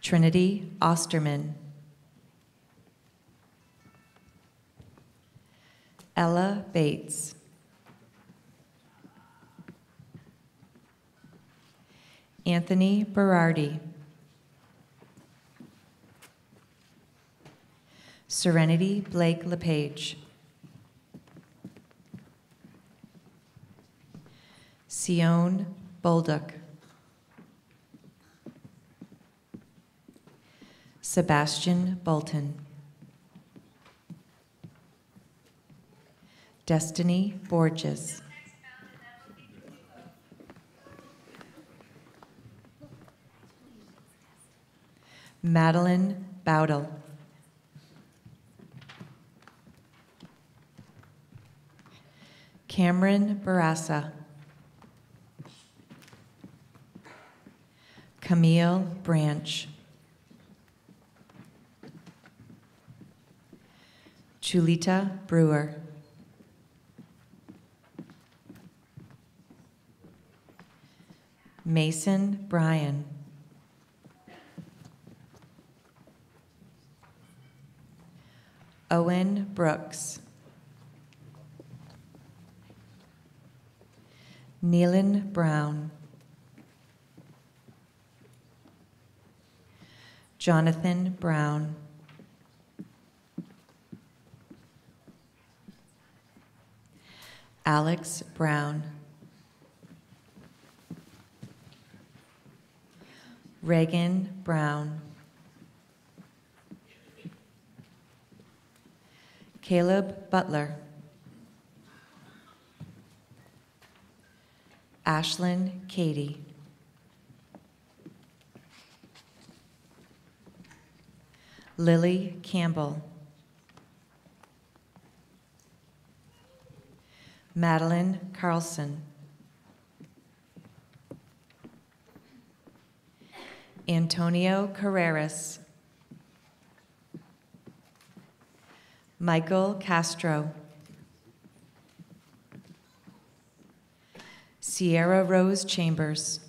Trinity Osterman. Ella Bates. Anthony Berardi. Serenity Blake LePage. Sion Bolduc. Sebastian Bolton. Destiny Borges. Madeline Bowdle. Cameron Barassa. Camille Branch. Julita Brewer. Mason Bryan. Owen Brooks. Neelan Brown. Jonathan Brown. Alex Brown. Reagan Brown. Caleb Butler. Ashlyn Katie. Lily Campbell. Madeline Carlson. Antonio Carreras. Michael Castro. Sierra Rose Chambers.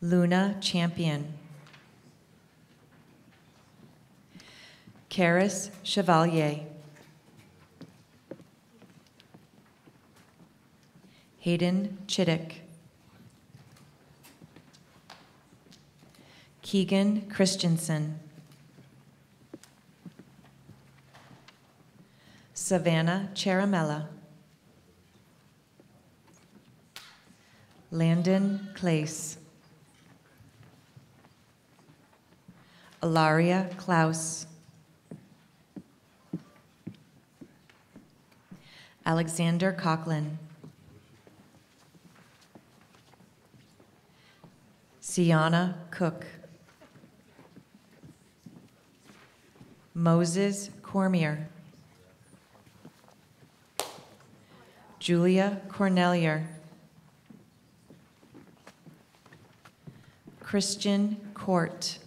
Luna Champion. Karis Chevalier. Hayden Chittick. Keegan Christensen. Savannah Charamella. Landon Clace. Ilaria Klaus. Alexander Coughlin. Sienna Cook. Moses Cormier. Julia Cornelier. Christian Court.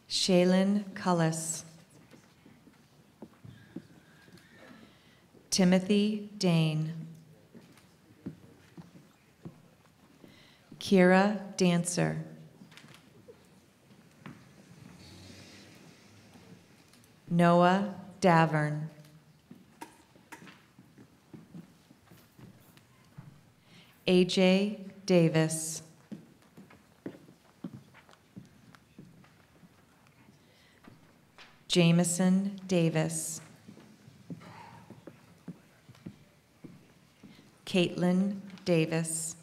Shaylin Cullis. Timothy Dane. Kira Dancer. Noah Davern. AJ Davis. Jameson Davis. Caitlin Davis.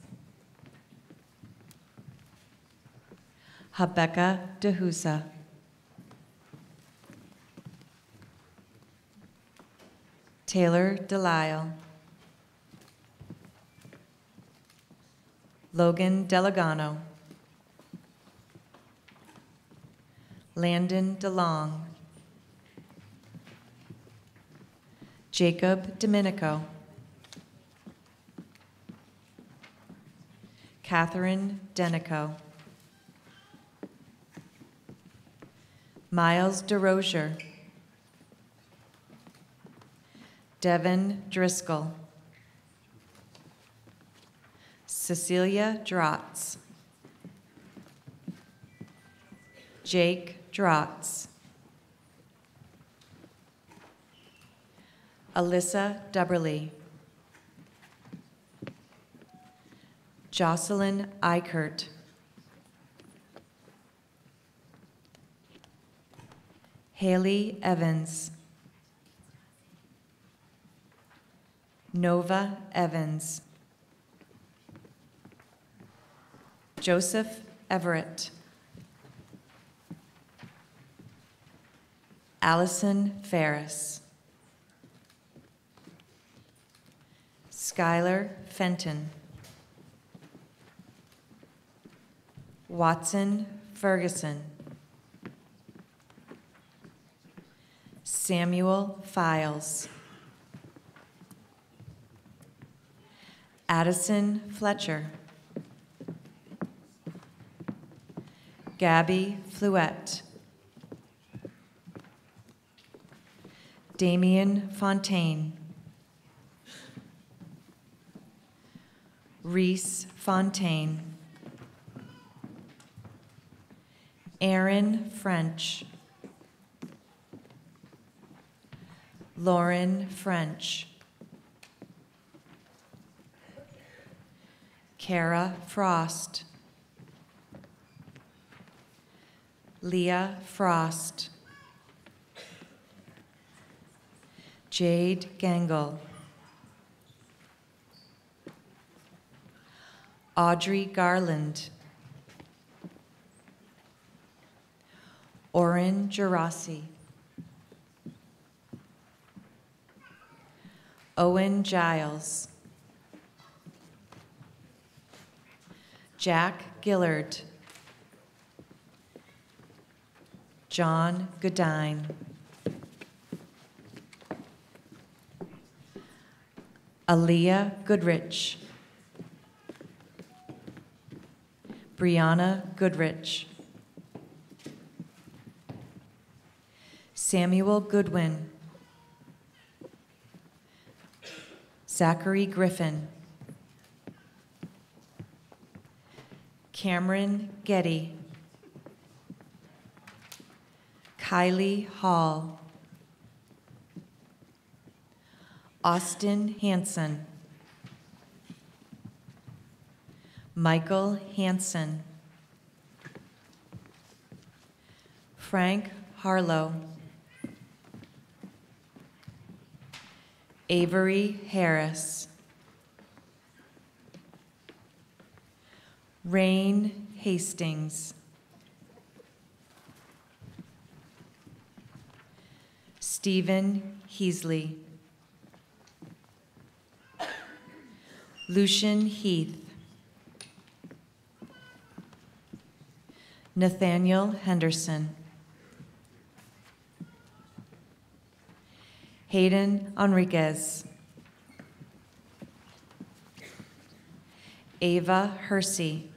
Habecca DeHusa. Taylor Delisle. Logan Delagano. Landon DeLong. Jacob Domenico. Catherine Denico. Miles DeRozier. Devin Driscoll. Cecilia Drotz. Jake Drotz. Alyssa Dubberly. Jocelyn Eichert. Haley Evans. Nova Evans. Joseph Everett. Allison Ferris. Skylar Fenton. Watson Ferguson. Samuel Files. Addison Fletcher. Gabby Fluette. Damian Fontaine. Reese Fontaine. Aaron French. Lauren French. Kara Frost. Leah Frost. Jade Gangle. Audrey Garland. Oren Gerasi. Owen Giles. Jack Gillard. John Godine. Aaliyah Goodrich. Brianna Goodrich. Samuel Goodwin. Zachary Griffin. Cameron Getty. Kylie Hall. Austin Hanson. Michael Hanson. Frank Harlow. Avery Harris. Rain Hastings. Stephen Heasley. Lucian Heath. Nathaniel Henderson. Hayden Enriquez. Ava Hersey.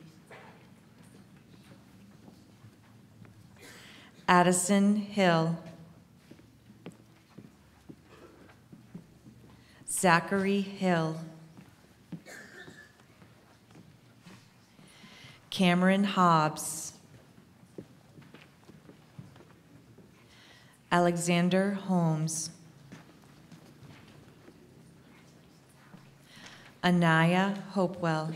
Addison Hill. Zachary Hill. Cameron Hobbs, Alexander Holmes, Anaya Hopewell,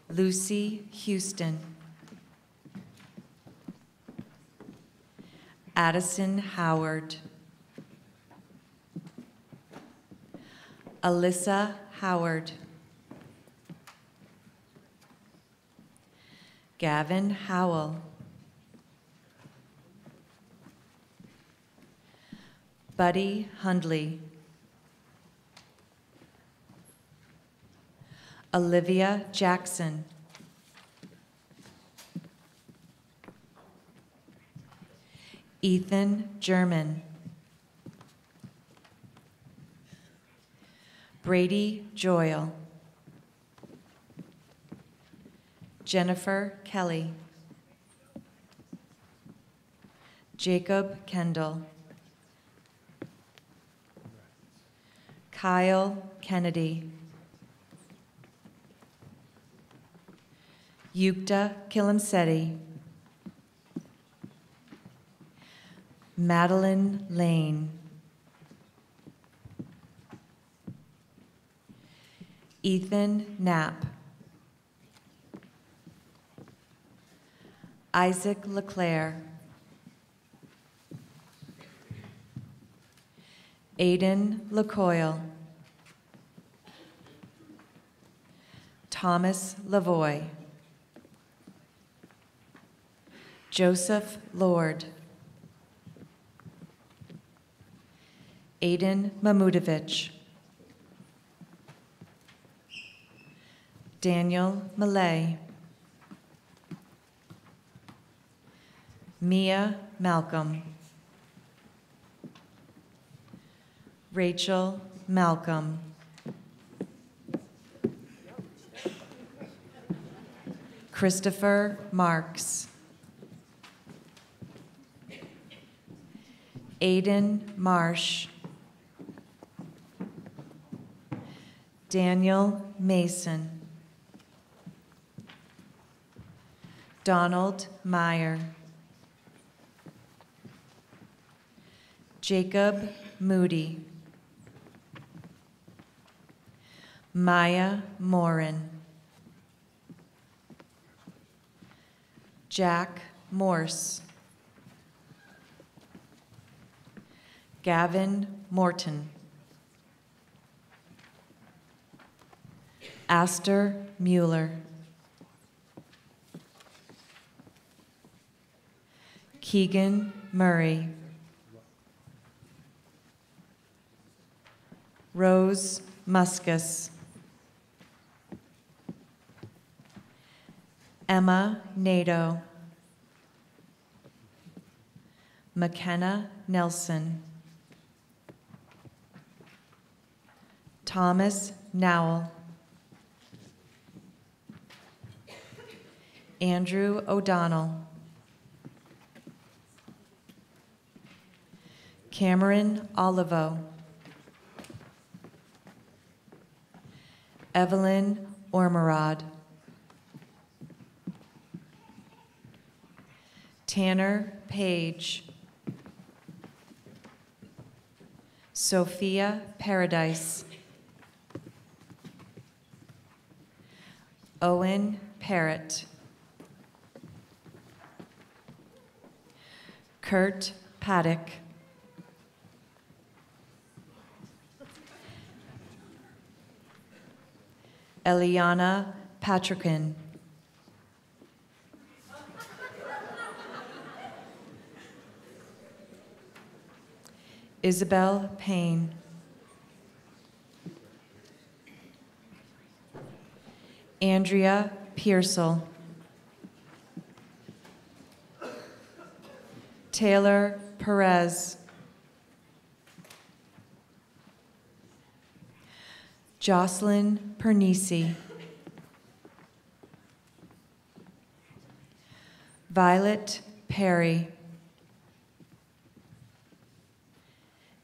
Lucy Houston, Addison Howard, Alyssa Howard, Gavin Howell, Buddy Hundley, Olivia Jackson, Ethan German, Brady Joyle, Jennifer Kelly, Jacob Kendall, Kyle Kennedy, Yukta Kilimseti, Madeline Lane, Ethan Knapp, Isaac LeClaire, Aiden LeCoyle, Thomas Lavoie, Joseph Lord, Aiden Mamudovich, Daniel Millay, Mia Malcolm, Rachel Malcolm, Christopher Marks, Aiden Marsh, Daniel Mason, Donald Meyer, Jacob Moody, Maya Morin, Jack Morse, Gavin Morton, Astor Mueller, Keegan Murray, Rose Muscus, Emma Nato, McKenna Nelson, Thomas Nowell, Andrew O'Donnell, Cameron Olivo, Evelyn Ormerod, Tanner Page, Sophia Paradise, Owen Parrott, Kurt Paddock, Eliana Patrican, Isabel Payne, Andrea Pearsall, Taylor Perez, Jocelyn Pernisi, Violet Perry,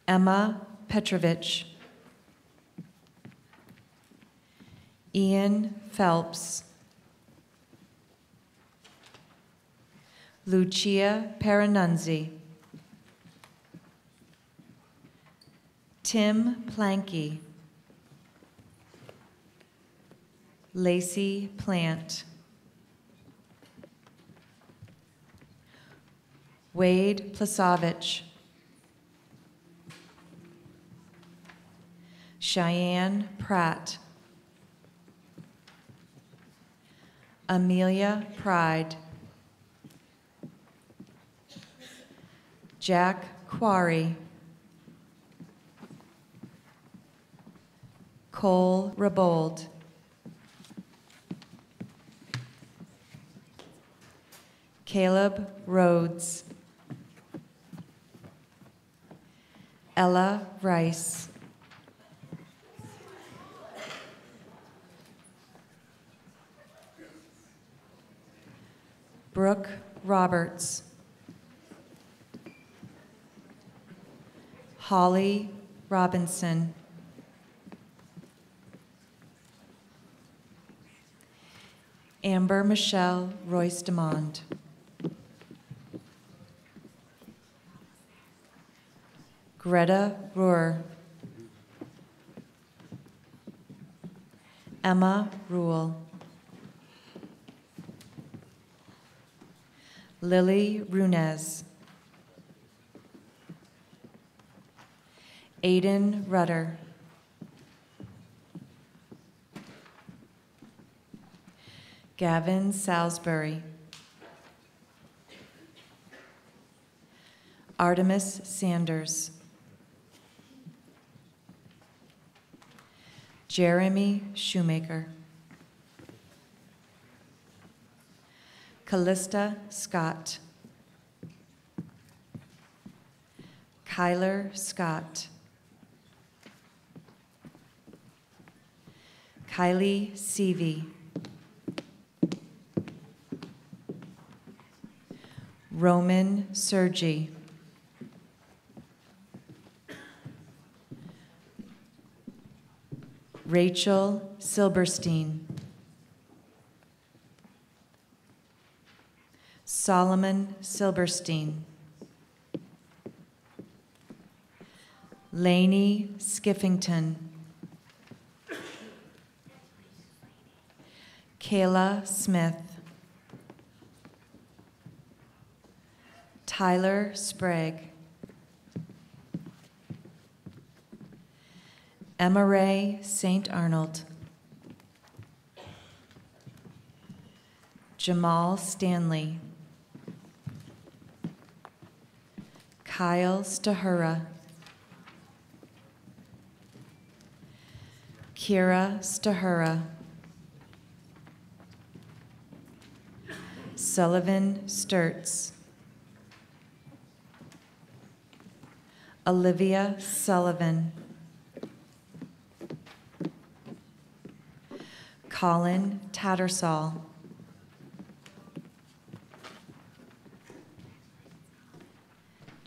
Emma Petrovich, Ian Phelps. Lucia Paranunzi. Tim Planky. Lacey Plant. Wade Plasavich. Cheyenne Pratt. Amelia Pride. Jack Quarry. Cole Rabold. Caleb Rhodes. Ella Rice. Brooke Roberts. Holly Robinson. Amber Michelle Royce DeMond. Greta Rohr. Emma Rule. Lily Runez. Aiden Rudder. Gavin Salisbury. Artemis Sanders. Jeremy Shoemaker. Callista Scott. Kyler Scott. Kylie Seavey. Roman Sergi. Rachel Silberstein. Solomon Silberstein. Lainey Skiffington. Kayla Smith. Tyler Sprague. Emma Ray St. Arnold. Jamal Stanley. Kyle Stahura. Kira Stahura. Sullivan Sturts. Olivia Sullivan. Colin Tattersall.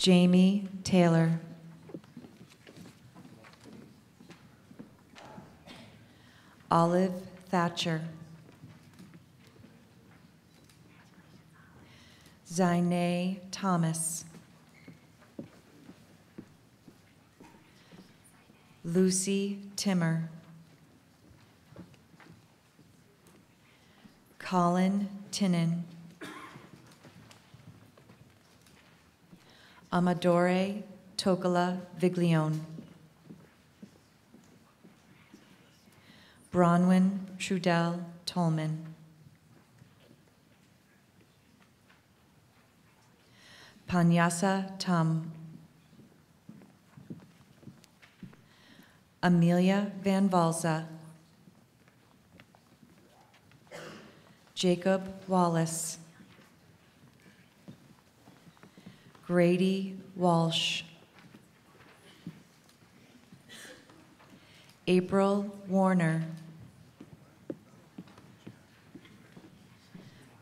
Jamie Taylor. Olive Thatcher. Zainay Thomas. Lucy Timmer. Colin Tinnen. Amadore Tocola Viglione. Bronwyn Trudell Tolman. Panyasa Tum. Amelia Van Valza. Jacob Wallace. Grady Walsh. April Warner.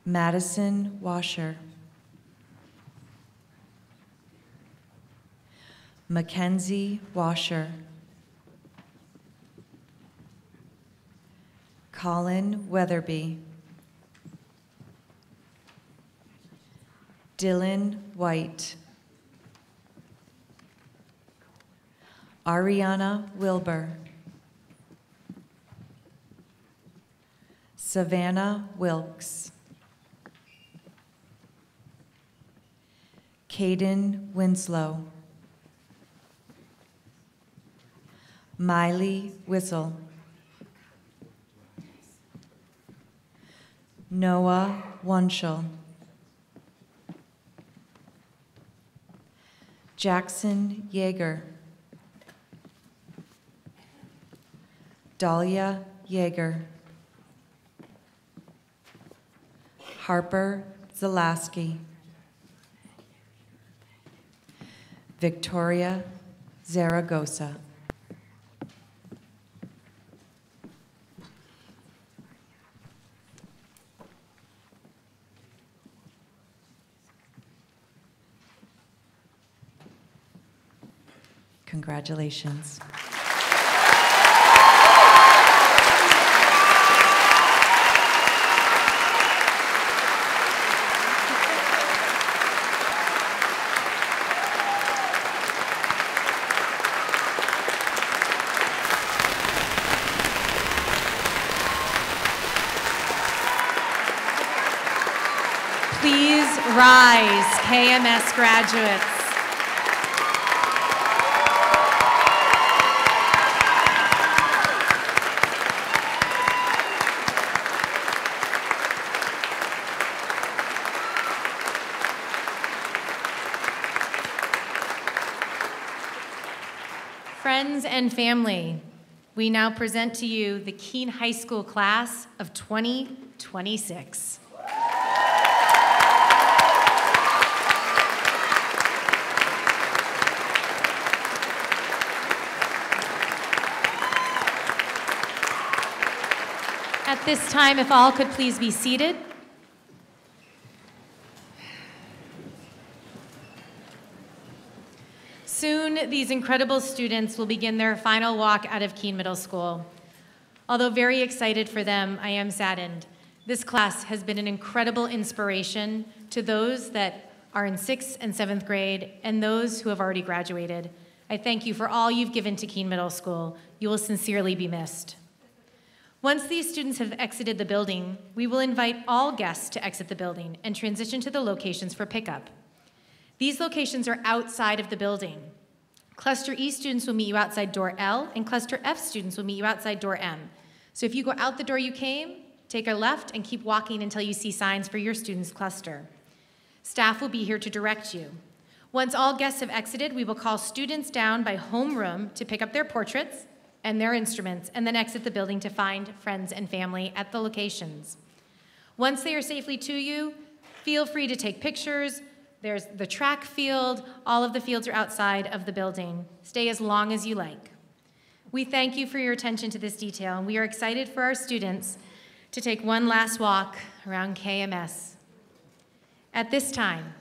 Madison Washer. Mackenzie Washer. Colin Weatherby. Dylan White. Ariana Wilbur. Savannah Wilkes. Caden Winslow. Miley Whistle. Noah Wunschel. Jackson Yeager. Dahlia Yeager. Harper Zalaski. Victoria Zaragoza. Congratulations. Please rise, KMS graduates. Friends and family, we now present to you the Keene High School class of 2026. At this time, if all could please be seated. Soon, these incredible students will begin their final walk out of Keene Middle School. Although very excited for them, I am saddened. This class has been an incredible inspiration to those that are in 6th and 7th grade and those who have already graduated. I thank you for all you've given to Keene Middle School. You will sincerely be missed. Once these students have exited the building, we will invite all guests to exit the building and transition to the locations for pickup. These locations are outside of the building. Cluster E students will meet you outside door L, and Cluster F students will meet you outside door M. So if you go out the door you came, take a left and keep walking until you see signs for your students' cluster. Staff will be here to direct you. Once all guests have exited, we will call students down by homeroom to pick up their portraits and their instruments, and then exit the building to find friends and family at the locations. Once they are safely to you, feel free to take pictures. There's the track field. All of the fields are outside of the building. Stay as long as you like. We thank you for your attention to this detail, and we are excited for our students to take one last walk around KMS. At this time,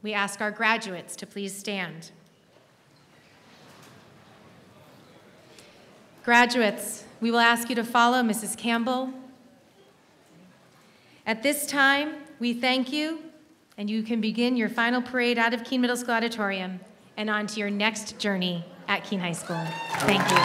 we ask our graduates to please stand. Graduates, we will ask you to follow Mrs. Campbell. At this time, we thank you, and you can begin your final parade out of Keene Middle School Auditorium and on to your next journey at Keene High School. Thank you.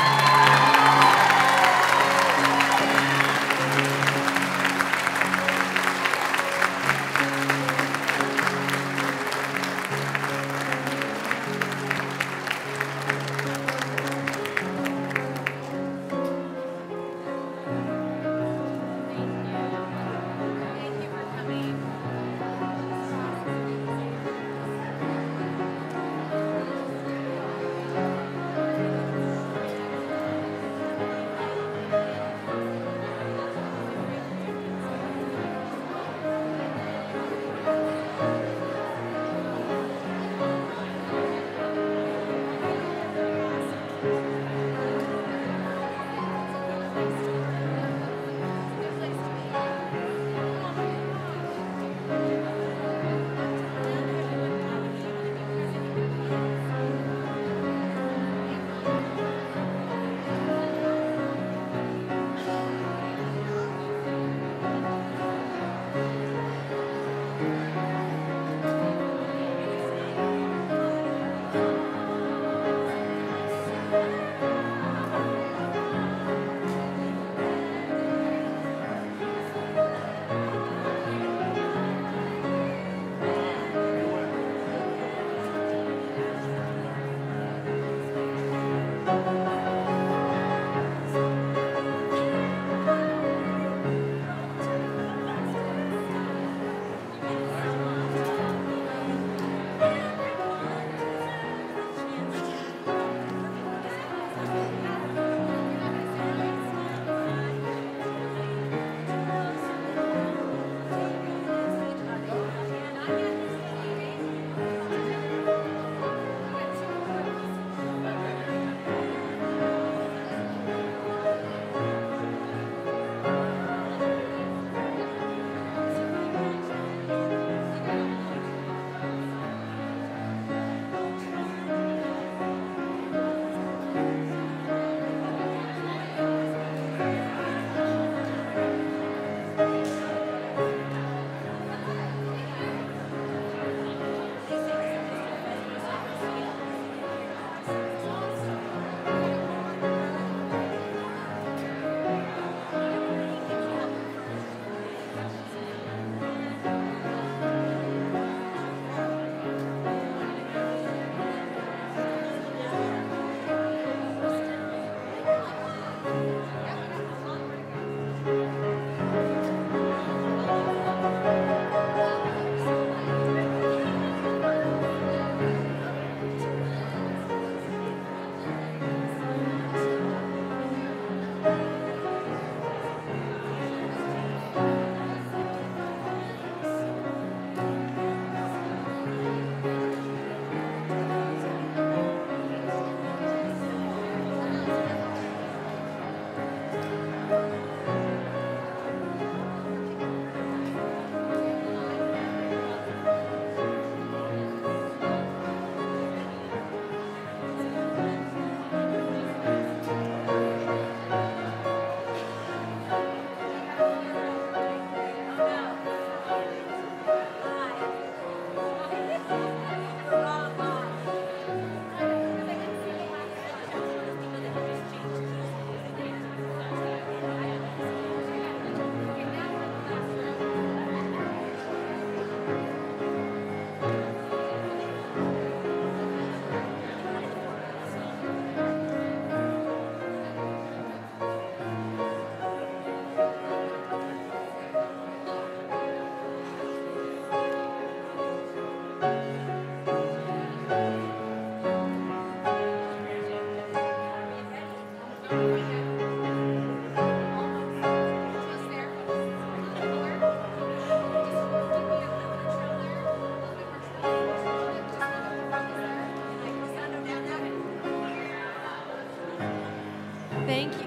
Thank you.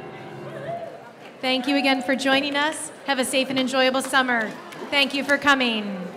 Thank you again for joining us. Have a safe and enjoyable summer. Thank you for coming.